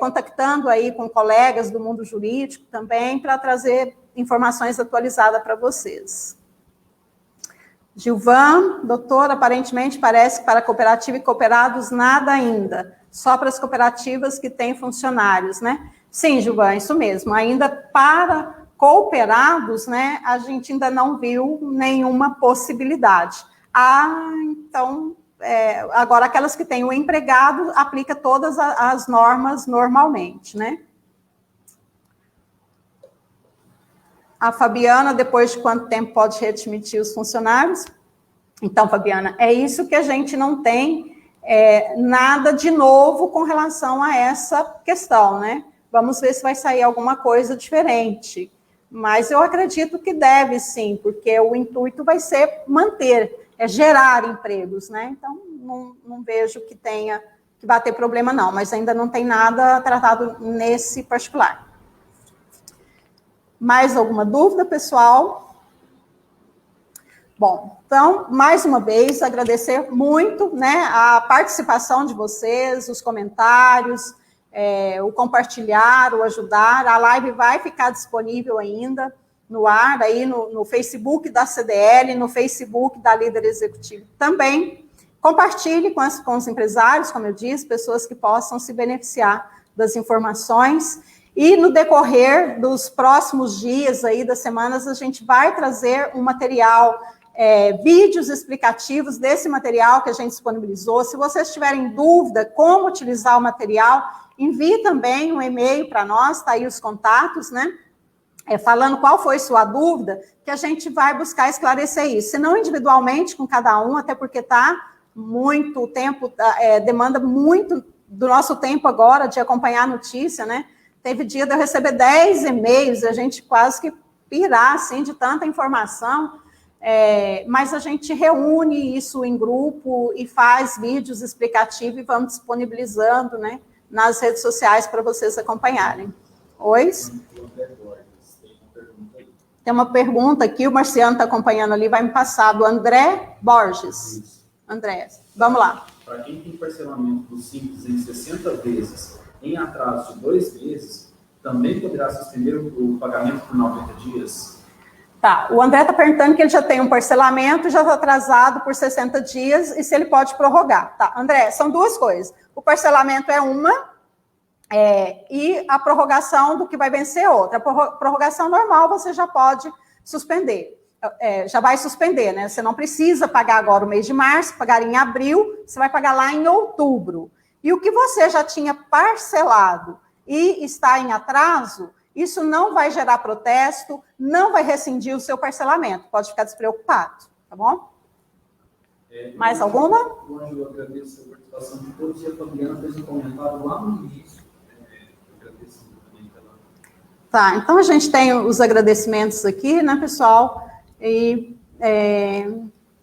Speaker 1: contactando aí com colegas do mundo jurídico também, para trazer informações atualizadas para vocês. Gilvan, doutor, aparentemente parece que para cooperativa e cooperados nada ainda, só para as cooperativas que têm funcionários, né? Sim, Gilvan, isso mesmo, ainda para cooperados, né, a gente ainda não viu nenhuma possibilidade. Então, agora aquelas que têm o empregado, aplica todas as normas normalmente, né? A Fabiana, depois de quanto tempo pode readmitir os funcionários? Então, Fabiana, é isso que a gente não tem nada de novo com relação a essa questão, né? Vamos ver se vai sair alguma coisa diferente. Mas eu acredito que deve, sim, porque o intuito vai ser manter, gerar empregos, né? Então, não vejo que vai ter problema, não, mas ainda não tem nada tratado nesse particular. Mais alguma dúvida, pessoal? Bom, então, mais uma vez, agradecer muito, né, a participação de vocês, os comentários, o compartilhar, o ajudar. A live vai ficar disponível ainda no ar, aí no Facebook da CDL, no Facebook da Líder Executivo também. Compartilhe com os empresários, como eu disse, pessoas que possam se beneficiar das informações. E no decorrer dos próximos dias aí, das semanas, a gente vai trazer um material, vídeos explicativos desse material que a gente disponibilizou. Se vocês tiverem dúvida como utilizar o material, envie também um e-mail para nós, tá aí os contatos, né? Falando qual foi sua dúvida, que a gente vai buscar esclarecer isso. Se não individualmente com cada um, até porque muito tempo, demanda muito do nosso tempo agora de acompanhar a notícia, né? Teve dia de eu receber 10 e-mails, a gente quase que pirar, assim, de tanta informação, mas a gente reúne isso em grupo e faz vídeos explicativos e vamos disponibilizando, né, nas redes sociais para vocês acompanharem. Oi? Tem uma pergunta aqui, o Marciano está acompanhando ali, vai me passar, do André Borges.
Speaker 4: Isso.
Speaker 1: André, vamos lá.
Speaker 4: Para quem tem parcelamento do Simples em 60 vezes, em atraso de 2 meses, também poderá suspender o pagamento por 90 dias?
Speaker 1: Tá, o André está perguntando que ele já tem um parcelamento, já está atrasado por 60 dias, e se ele pode prorrogar. Tá, André, são duas coisas. O parcelamento é uma, e a prorrogação do que vai vencer é outra. A prorrogação normal você já pode suspender. Já vai suspender, né? Você não precisa pagar agora o mês de março, pagar em abril, você vai pagar lá em outubro. E o que você já tinha parcelado e está em atraso, isso não vai gerar protesto, não vai rescindir o seu parcelamento. Pode ficar despreocupado, tá bom? Mais alguma?
Speaker 4: O Ângelo, eu agradeço a participação de todos e a Fabiana fez um comentário lá no início. Eu agradeço também pela...
Speaker 1: Tá, então a gente tem os agradecimentos aqui, né, pessoal? E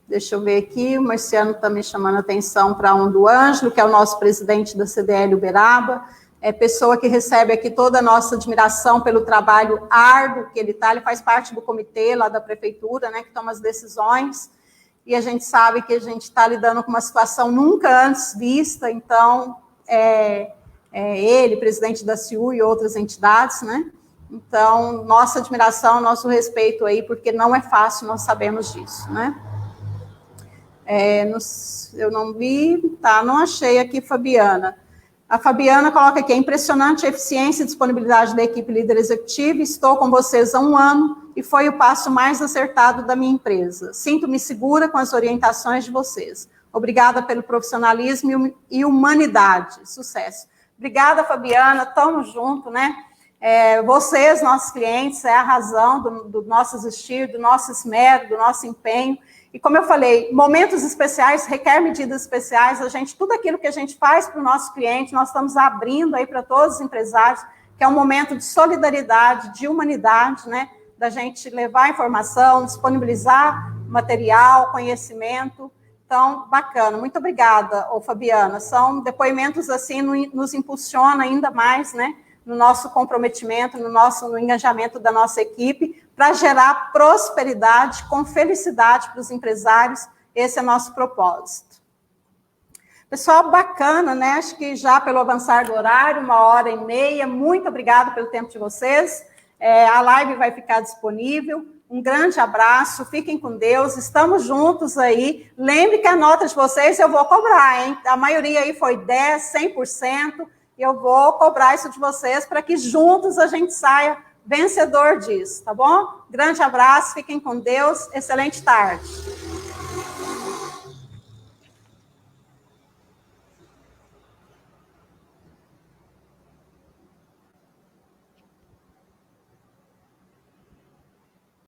Speaker 1: deixa eu ver aqui, o Marciano está me chamando a atenção para um do Ângelo, que é o nosso presidente da CDL Uberaba, pessoa que recebe aqui toda a nossa admiração pelo trabalho árduo que ele faz parte do comitê lá da prefeitura, né, que toma as decisões, e a gente sabe que a gente está lidando com uma situação nunca antes vista, então, ele, presidente da CIU e outras entidades, né, então, nossa admiração, nosso respeito aí, porque não é fácil, nós sabemos disso, né. Eu não vi, não achei aqui, Fabiana. A Fabiana coloca aqui, é impressionante a eficiência e disponibilidade da equipe líder executiva, estou com vocês há 1 ano e foi o passo mais acertado da minha empresa. Sinto-me segura com as orientações de vocês. Obrigada pelo profissionalismo e humanidade. Sucesso. Obrigada, Fabiana, estamos juntos, né? Vocês, nossos clientes, é a razão do nosso existir, do nosso esmero, do nosso empenho. E como eu falei, momentos especiais requer medidas especiais. Tudo aquilo que a gente faz para o nosso cliente, nós estamos abrindo aí para todos os empresários, que é um momento de solidariedade, de humanidade, né? Da gente levar informação, disponibilizar material, conhecimento. Então, bacana. Muito obrigada, Fabiana. São depoimentos assim, nos impulsiona ainda mais, né? No nosso comprometimento, no engajamento da nossa equipe, para gerar prosperidade com felicidade para os empresários. Esse é o nosso propósito. Pessoal, bacana, né? Acho que já pelo avançar do horário, 1h30, muito obrigada pelo tempo de vocês. A live vai ficar disponível. Um grande abraço, fiquem com Deus, estamos juntos aí. Lembre que a nota de vocês eu vou cobrar, hein? A maioria aí foi 10%, 100%. E eu vou cobrar isso de vocês para que juntos a gente saia vencedor disso, tá bom? Grande abraço, fiquem com Deus, excelente tarde.